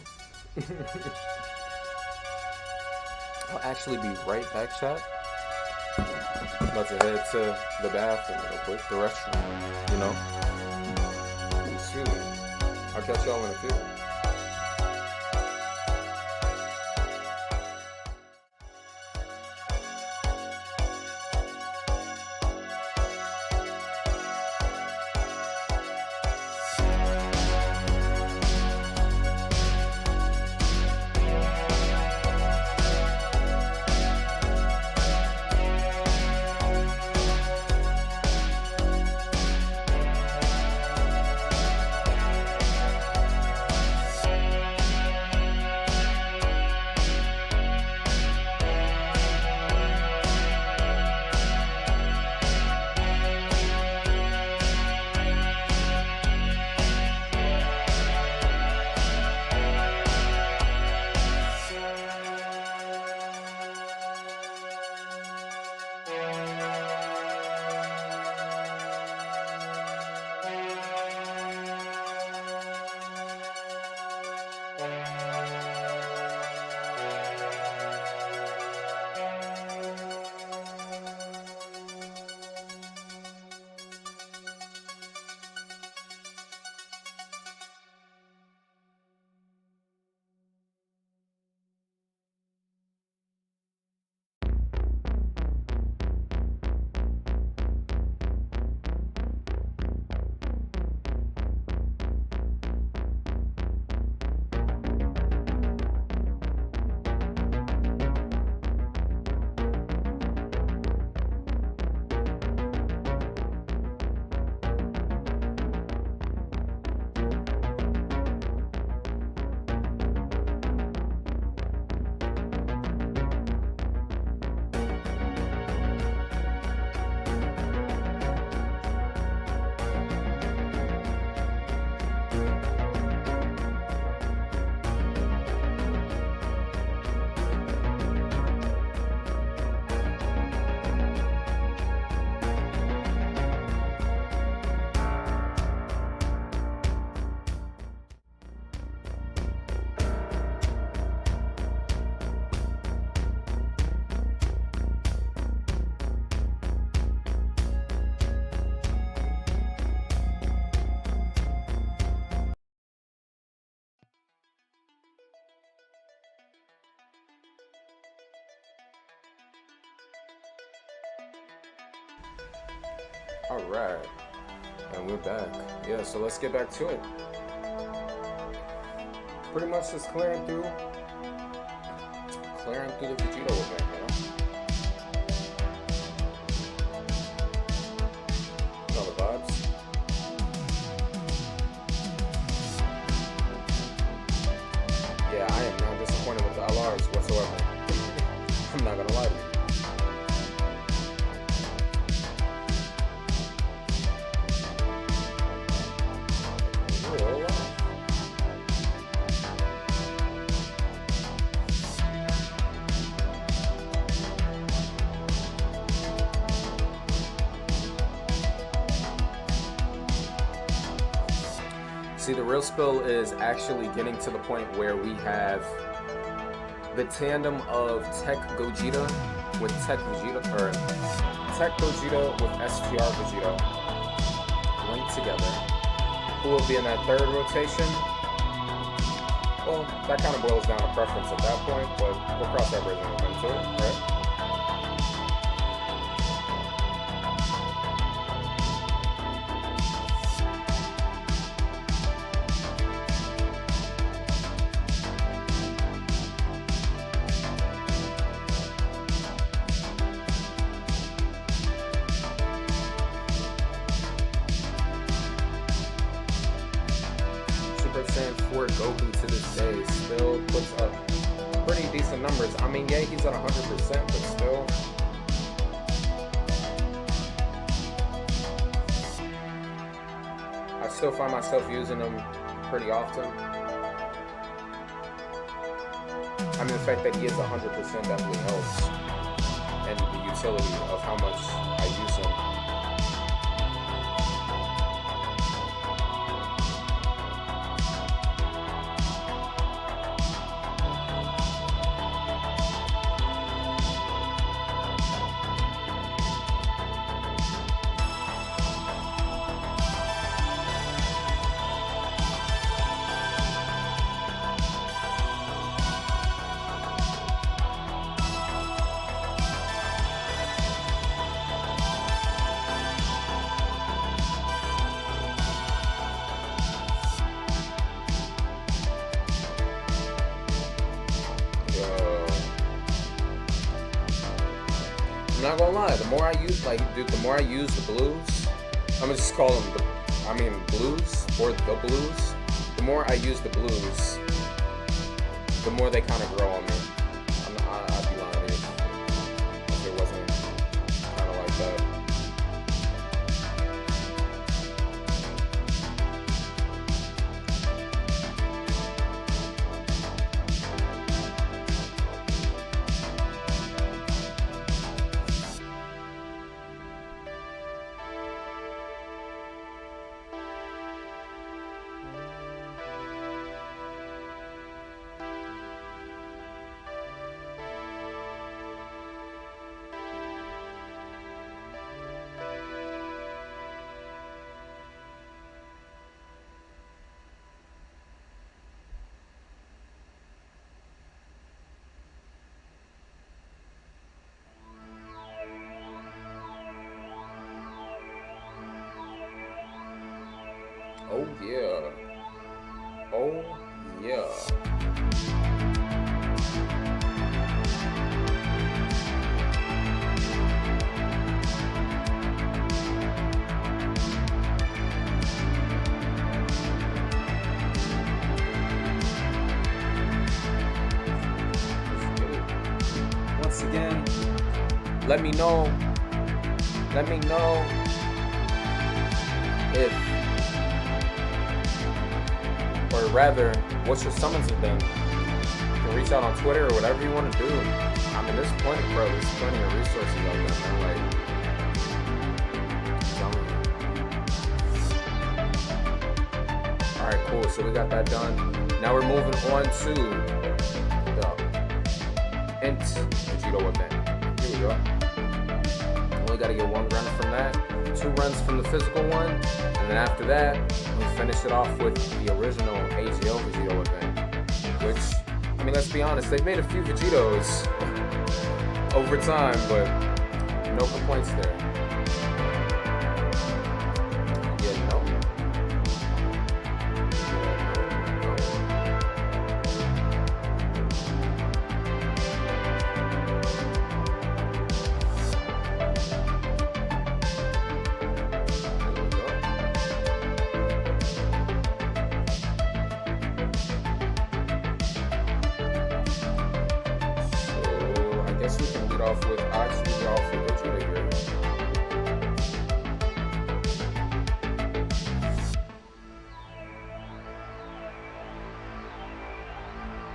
I'll actually be right back, chat. About to head to the bathroom real quick, the restroom, you know. Excuse me. I'll catch y'all in a few. Alright, and we're back. Yeah, so let's get back to it. Pretty much just clearing through the Vegito event, you know? All the vibes. Yeah, I am not disappointed with the LRs whatsoever. I'm not gonna lie to you. See, the real spill is actually getting to the point where we have the tandem of Tech Gogeta with Tech Vegeta, or Tech Gogeta with STR Vegeta linked together. Who will be in that third rotation? Well, that kind of boils down to preference at that point, but we'll cross that bridge when we come to it, right? For Goku to this day still puts up pretty decent numbers. I mean, yeah, he's at 100%, but still. I still find myself using them pretty often. I mean, the fact that he is 100% definitely helps, and the utility of how much I use him. I'm not gonna lie, the more I use, the more I use the blues, I'm gonna just call them blues, or the blues. The more I use the blues, the more they kind of grow on me. I'd be lying if it wasn't kind of like that. Oh yeah. Oh yeah. Once again, let me know if, or rather, what your summons have been. You can reach out on Twitter or whatever you want to do. I mean, there's plenty of resources out there, man. Like, alright, cool. So we got that done. Now we're moving on to the Int Vegito event. Here we go. Only got to get one run from that, 2 runs from the physical one, and then after that, we finish it off with the original AGL Vegito event. Which, I mean, let's be honest, they've made a few Vegitos over time, but no complaints there. guess we can lead off with, I actually lead off with Vegeta here.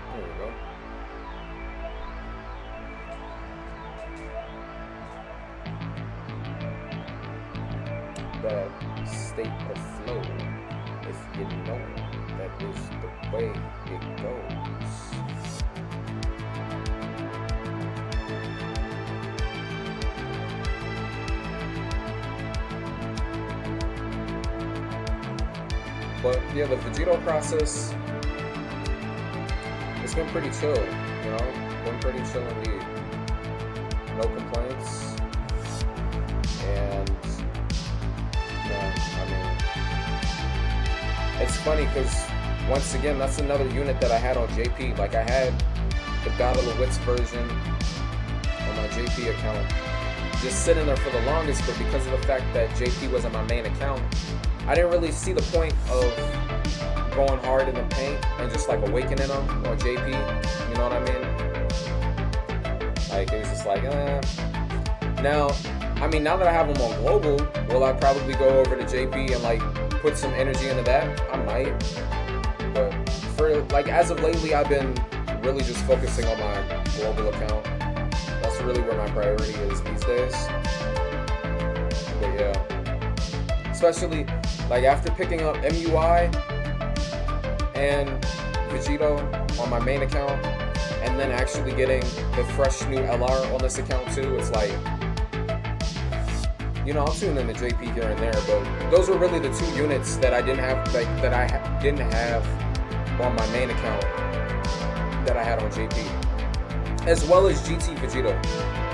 There we go. That state of flow, if you know, that is the way it goes. But yeah, the Vegito process, it's been pretty chill, you know, been pretty chill indeed. No complaints. And yeah, I mean, it's funny because once again, that's another unit that I had on JP. Like I had the Battle of Wits version on my JP account just sitting there for the longest, but because of the fact that JP wasn't my main account, I didn't really see the point of going hard in the paint and just like awakening them on JP, you know what I mean? Like it was just like, Now, I mean, now that I have them on global, will I probably go over to JP and like put some energy into that? I might. But for like as of lately, I've been really just focusing on my global account. That's really where my priority is these days. But yeah. Especially like after picking up MUI and Vegito on my main account and then actually getting the fresh new LR on this account too, it's like, you know, I'll tune in to JP here and there, but those were really the two units that I didn't have, like that I didn't have on my main account that I had on JP, as well as GT Vegito.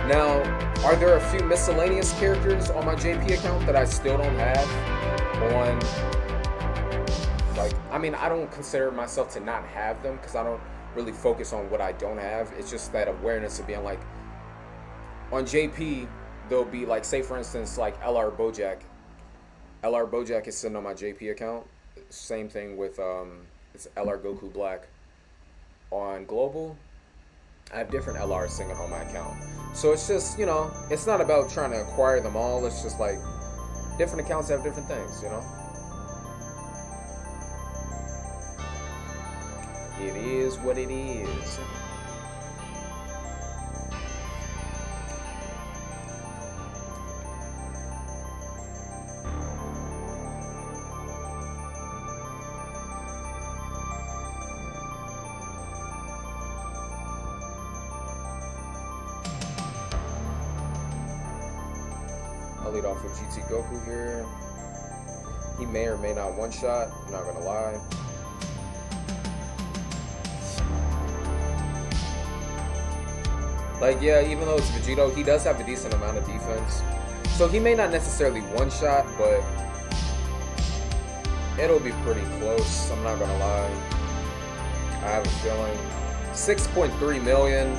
Now, are there a few miscellaneous characters on my JP account that I still don't have on, like, I mean, I don't consider myself to not have them because I don't really focus on what I don't have. It's just that awareness of being like, on JP, there'll be like, say for instance, like LR Bojack. LR Bojack is sitting on my JP account. Same thing with, it's LR Goku Black. On Global, I have different LRs singing on my account. So it's just, you know, it's not about trying to acquire them all. It's just like different accounts have different things, you know? It is what it is. I'll lead off with GT Goku here. He may or may not one-shot, I'm not gonna lie. Like, yeah, even though it's Vegito, he does have a decent amount of defense. So he may not necessarily one-shot, but it'll be pretty close, I'm not gonna lie. I have a feeling. 6.3 million.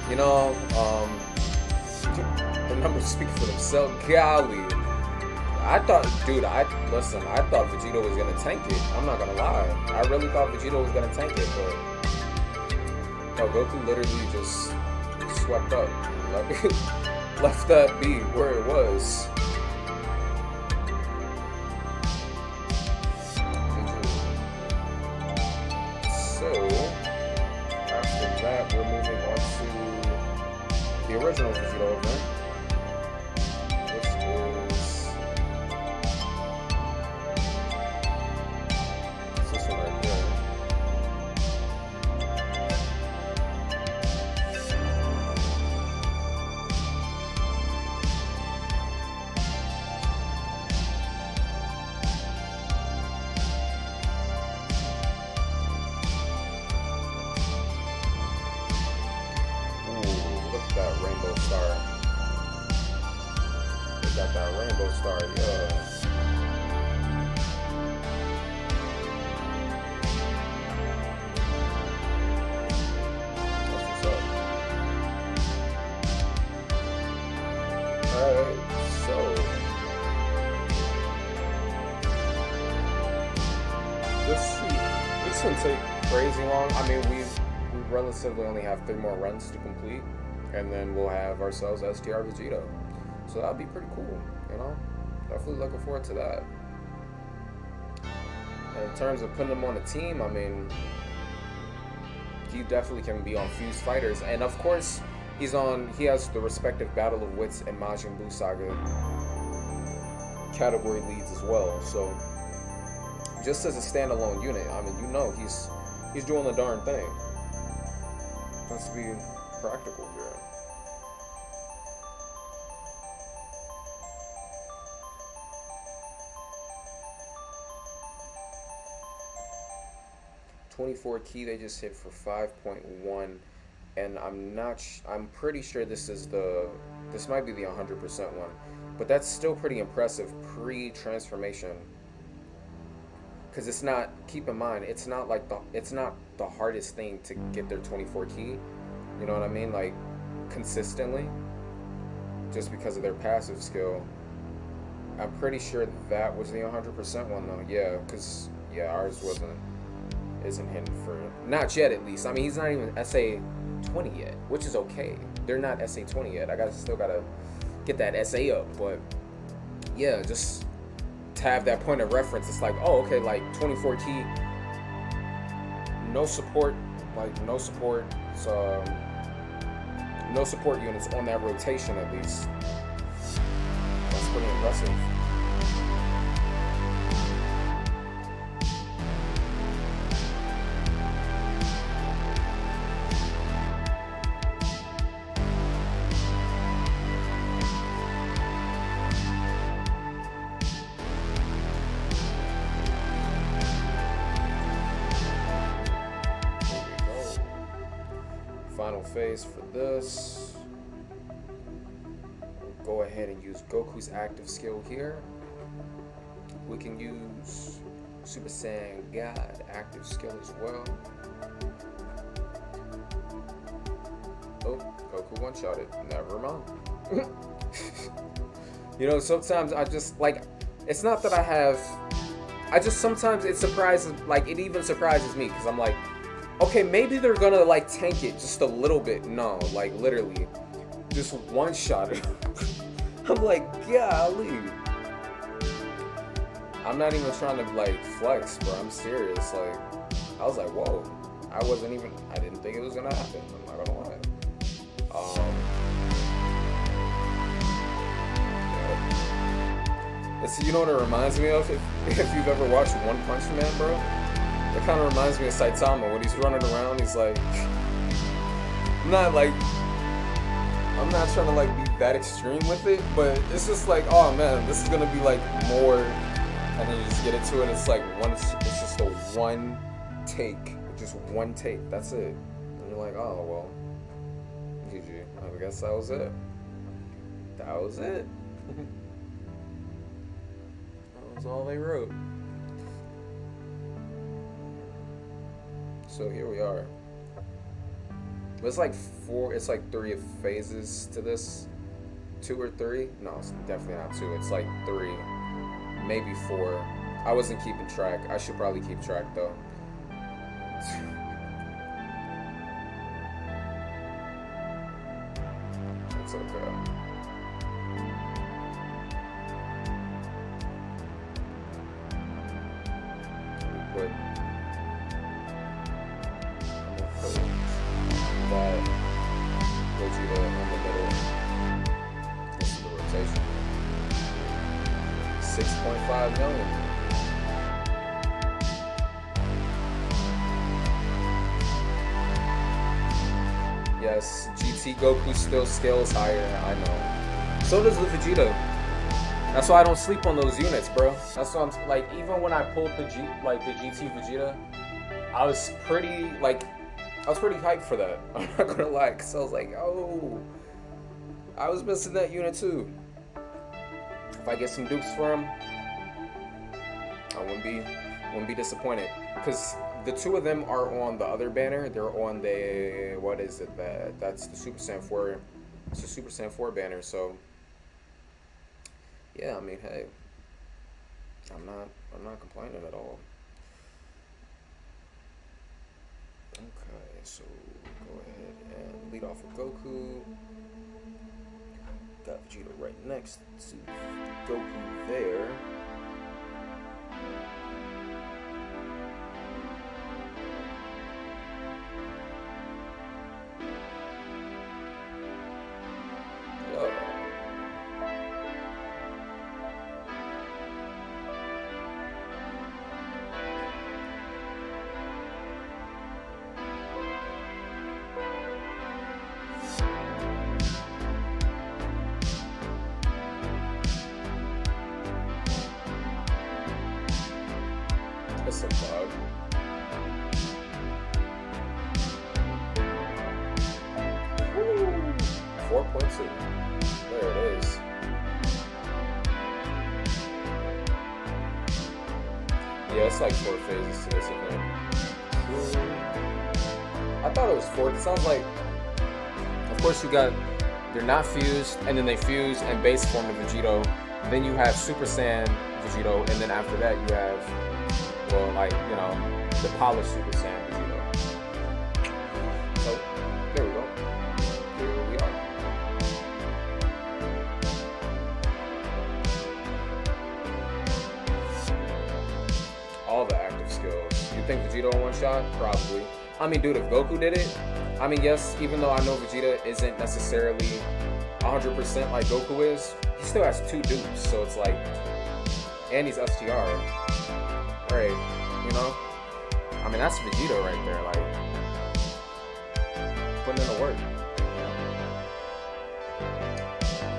You know, the numbers speak for themselves. Golly. I thought, dude, I thought Vegito was gonna tank it. I'm not gonna lie. I really thought Vegito was gonna tank it, but no, Goku literally just swept up and left that be where it was. So after that, we're moving on to the original Vegito event. That rainbow star. They got that rainbow star, yeah. That's what's up. Alright, so this shouldn't take crazy long. I mean, we've relatively only have 3 more runs to complete, and then we'll have ourselves STR Vegeta. So that'll be pretty cool, you know? Definitely looking forward to that. And in terms of putting him on a team, I mean, he definitely can be on Fused Fighters. And of course, he has the respective Battle of Wits and Majin Buu Saga category leads as well. So just as a standalone unit, I mean, you know, he's doing the darn thing. Let's be practical here. .24 key they just hit for 5.1, and I'm pretty sure this might be the 100% one, but that's still pretty impressive pre-transformation. Because it's not, keep in mind, it's not the hardest thing to get their 24 key, you know what I mean, like consistently, just because of their passive skill. I'm pretty sure that was the 100% one though. Yeah, because yeah, ours isn't hitting for, not yet at least. I mean, he's not even SA 20 yet, which is okay. They're not SA 20 yet. Still gotta get that SA up, but yeah, just to have that point of reference, it's like, oh, okay, like 24 key, no support units on that rotation at least. That's pretty impressive. Final phase for this. We'll go ahead and use Goku's active skill here. We can use Super Saiyan God active skill as well. Oh, Goku one-shotted. Never mind. You know, sometimes I just, like, it's not that sometimes it surprises, like, it even surprises me, because I'm like, okay, maybe they're gonna like tank it just a little bit. No, like literally, just one shot it. I'm like, golly. I'm not even trying to like flex, bro. I'm serious. Like, I was like, whoa. I didn't think it was gonna happen. I'm not gonna lie. Yeah. You know what it reminds me of? If you've ever watched One Punch Man, bro. It kind of reminds me of Saitama when he's running around. He's like, I'm not trying to like be that extreme with it, but it's just like, oh man, this is gonna be like more, and then you just get into it. It's like it's just a one take, That's it. And you're like, oh well, GG. I guess that was it. That was all they wrote. So here we are. It's like 3 phases to this. 2 or 3? No, it's definitely not 2. It's like 3, maybe 4. I wasn't keeping track. I should probably keep track though. It's okay. Put that Vegeta in the middle. This is the rotation. 6.5 million. Yes, GT Goku still scales higher, I know. So does the Vegeta. That's why I don't sleep on those units, bro. That's why I'm like, even when I pulled the GT Vegeta, I was pretty hyped for that. I'm not gonna lie, cause I was like, oh, I was missing that unit too. If I get some dupes for him, I wouldn't be disappointed. Cause the 2 of them are on the other banner. They're on the, what is it? That's the Super Saiyan 4. It's the Super Saiyan 4 banner. So yeah, I mean, hey, I'm not complaining at all. Okay, so lead off with Goku. Got Vegeta right next to Goku there. It's a bug. Woo! 4.2. There it is. Yeah, it's like 4 phases to this event. I thought it was 4. It sounds like, of course, they're not fused, and then they fuse and base form the Vegito. Then you have Super Saiyan Vegito, and then after that you have, well, like, you know, the polished Super Saiyan Vegito. So, there we go. Here we are. All the active skills. You think Vegeta in one shot? Probably. I mean, dude, if Goku did it, I mean, yes, even though I know Vegeta isn't necessarily 100% like Goku is, he still has 2 dupes, so it's like, and he's STR. Right, you know? I mean, that's Vegeta right there, like, putting in the work.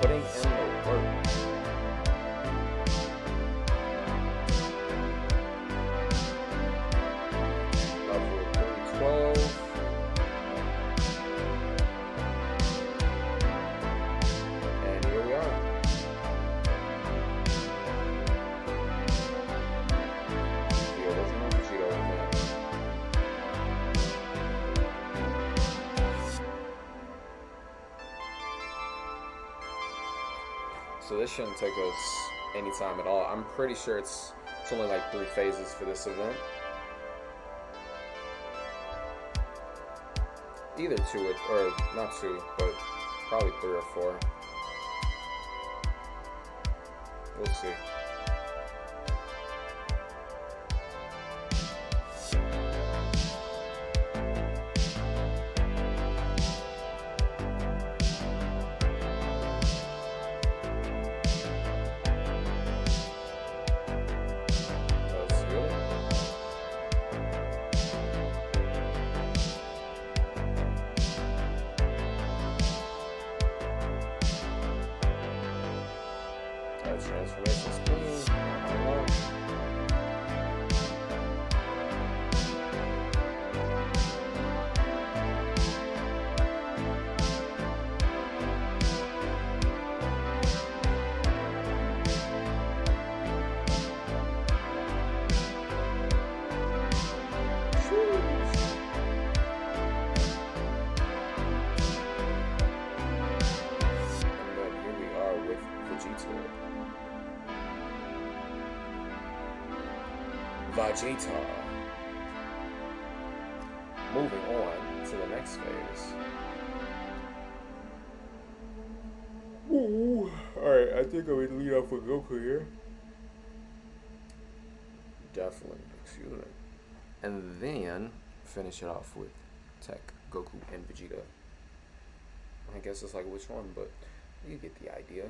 Putting in the work. Level 12. And here we are. So this shouldn't take us any time at all. I'm pretty sure it's only like 3 phases for this event. Either 2 or not 2, but probably 3 or 4. We'll see. Transformation screen. Vegeta. Moving on to the next phase. Ooh. Alright, I think I would lead off with Goku here. Definitely, excuse me. And then finish it off with Tech, Goku, and Vegeta. I guess it's like which one, but you get the idea.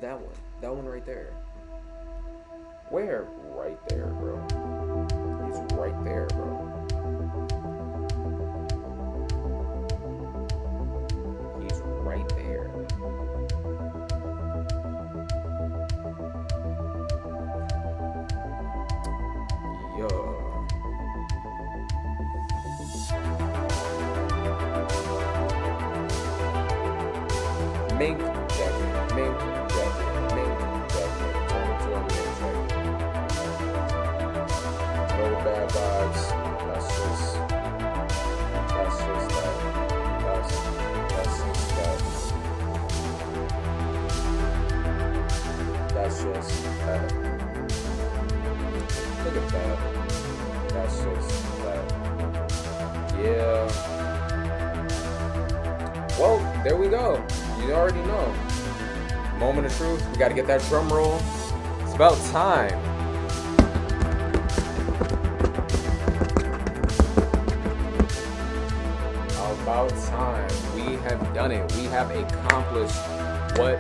That one right there. Where? Right there, bro. He's right there, bro. He's right there. Yo. Mink jacket, mink jacket, mink jacket. Turn into a mink jacket. No bad vibes. That's just that. That's just that. That's just that. Look at that. That's just that. Yeah. there we go. You already know. Moment of truth. We got to get that drum roll. It's about time. About time. We have done it. We have accomplished what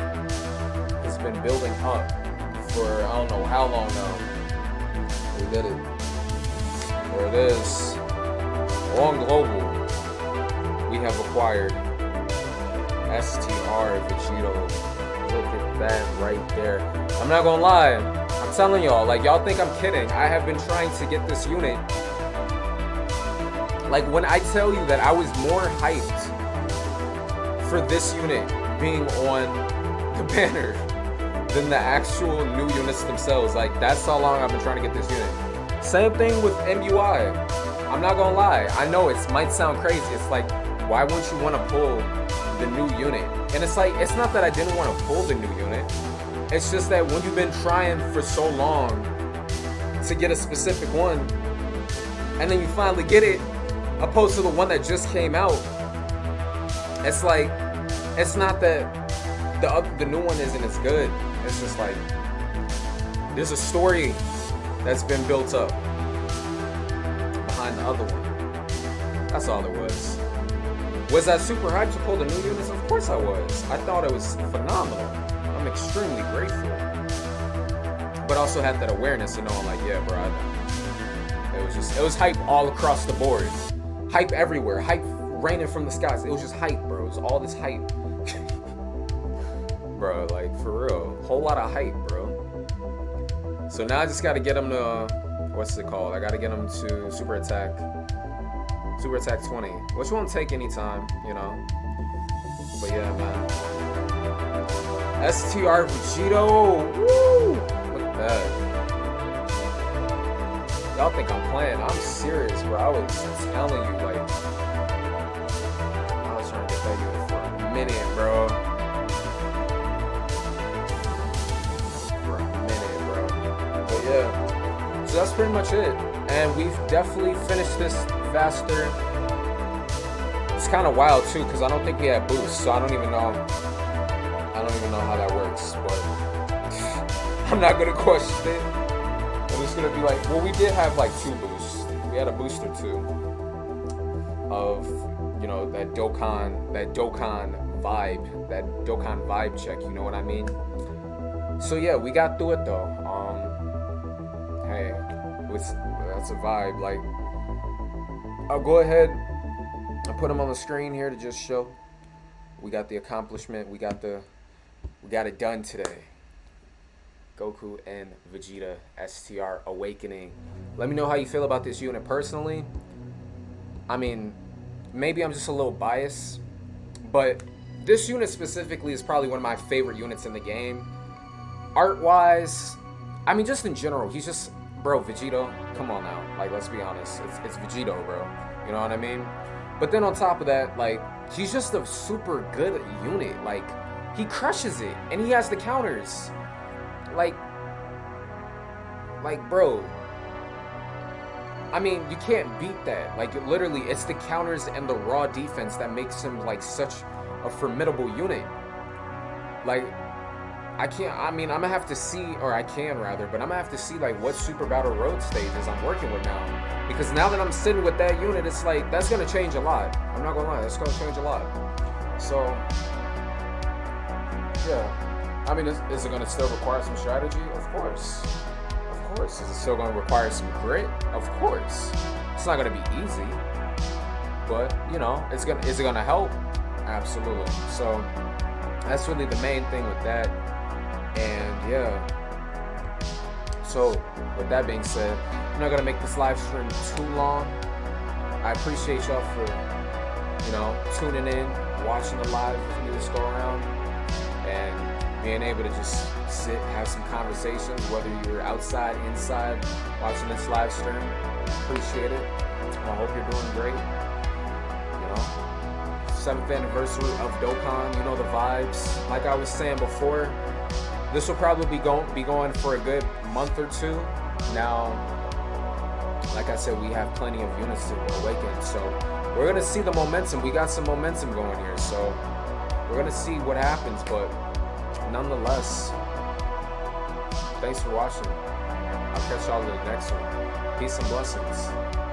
has been building up for I don't know how long now. We did it. There it is. On global, we have acquired STR Vegito. Look at that right there. I'm not gonna lie. I'm telling y'all, like y'all think I'm kidding. I have been trying to get this unit. Like when I tell you that I was more hyped for this unit being on the banner than the actual new units themselves. Like that's how long I've been trying to get this unit. Same thing with MUI. I'm not gonna lie. I know it might sound crazy. It's like, why wouldn't you want to pull the new unit? And it's like, it's not that I didn't want to pull the new unit. It's just that when you've been trying for so long to get a specific one, and then you finally get it, opposed to the one that just came out, it's like, it's not that the new one isn't as good. It's just like, there's a story that's been built up behind the other one. That's all there was. Was I super hyped to pull the new units? Of course I was. I thought it was phenomenal. I'm extremely grateful. But also had that awareness of knowing like, yeah, bro, it was hype all across the board. Hype everywhere. Hype raining from the skies. It was just hype, bro. It was all this hype. Bro, like, for real. Whole lot of hype, bro. So now I just got to get them to, what's it called? I got to get them to Super Attack 20, which won't take any time, you know. But yeah, man. STR Vegito. Woo! Look at that. Y'all think I'm playing. I'm serious, bro. I was telling you, like, I was trying to get that unit for a minute, bro. For a minute, bro. But yeah, so that's pretty much it. And we've definitely finished this faster. It's kind of wild too, because I don't think we had boosts, so I don't even know how that works. But I'm not gonna question it. I'm just gonna be like, well, we did have like 2 boosts. We had a boost or 2 of, you know, that Dokkan vibe check. You know what I mean? So yeah, we got through it though. Hey, that's a vibe. Like, I'll go ahead and put them on the screen here to just show we got the accomplishment. We got it done today. Goku and Vegeta STR Awakening. Let me know how you feel about this unit personally. I mean, maybe I'm just a little biased, but this unit specifically is probably one of my favorite units in the game. Art-wise, I mean, just in general, he's just, bro, Vegito, come on now. Like, let's be honest. It's Vegito, bro. You know what I mean? But then on top of that, like, he's just a super good unit. Like, he crushes it, and he has the counters. Like, bro, I mean, you can't beat that. Like, literally, it's the counters and the raw defense that makes him, like, such a formidable unit. Like, I'm gonna have to see, or I can rather, but I'm gonna have to see, like, what Super Battle Road stages I'm working with now. Because now that I'm sitting with that unit, it's like, that's gonna change a lot. I'm not gonna lie, that's gonna change a lot. So, yeah. I mean, is it going to still require some strategy? Of course. Of course. Is it still going to require some grit? Of course. It's not going to be easy. But, you know, is it going to help? Absolutely. So, that's really the main thing with that. And, yeah. So, with that being said, I'm not going to make this live stream too long. I appreciate y'all for, you know, tuning in, watching the live with me this go around. And being able to just sit, have some conversations, whether you're outside, inside, watching this live stream. Appreciate it. I hope you're doing great. You know, 7th anniversary of Dokkan, you know the vibes. Like I was saying before, this will probably be going for a good month or 2. Now, like I said, we have plenty of units to awaken, so we're gonna see the momentum. We got some momentum going here, so we're gonna see what happens, but nonetheless, thanks for watching. I'll catch y'all in the next one. Peace and blessings.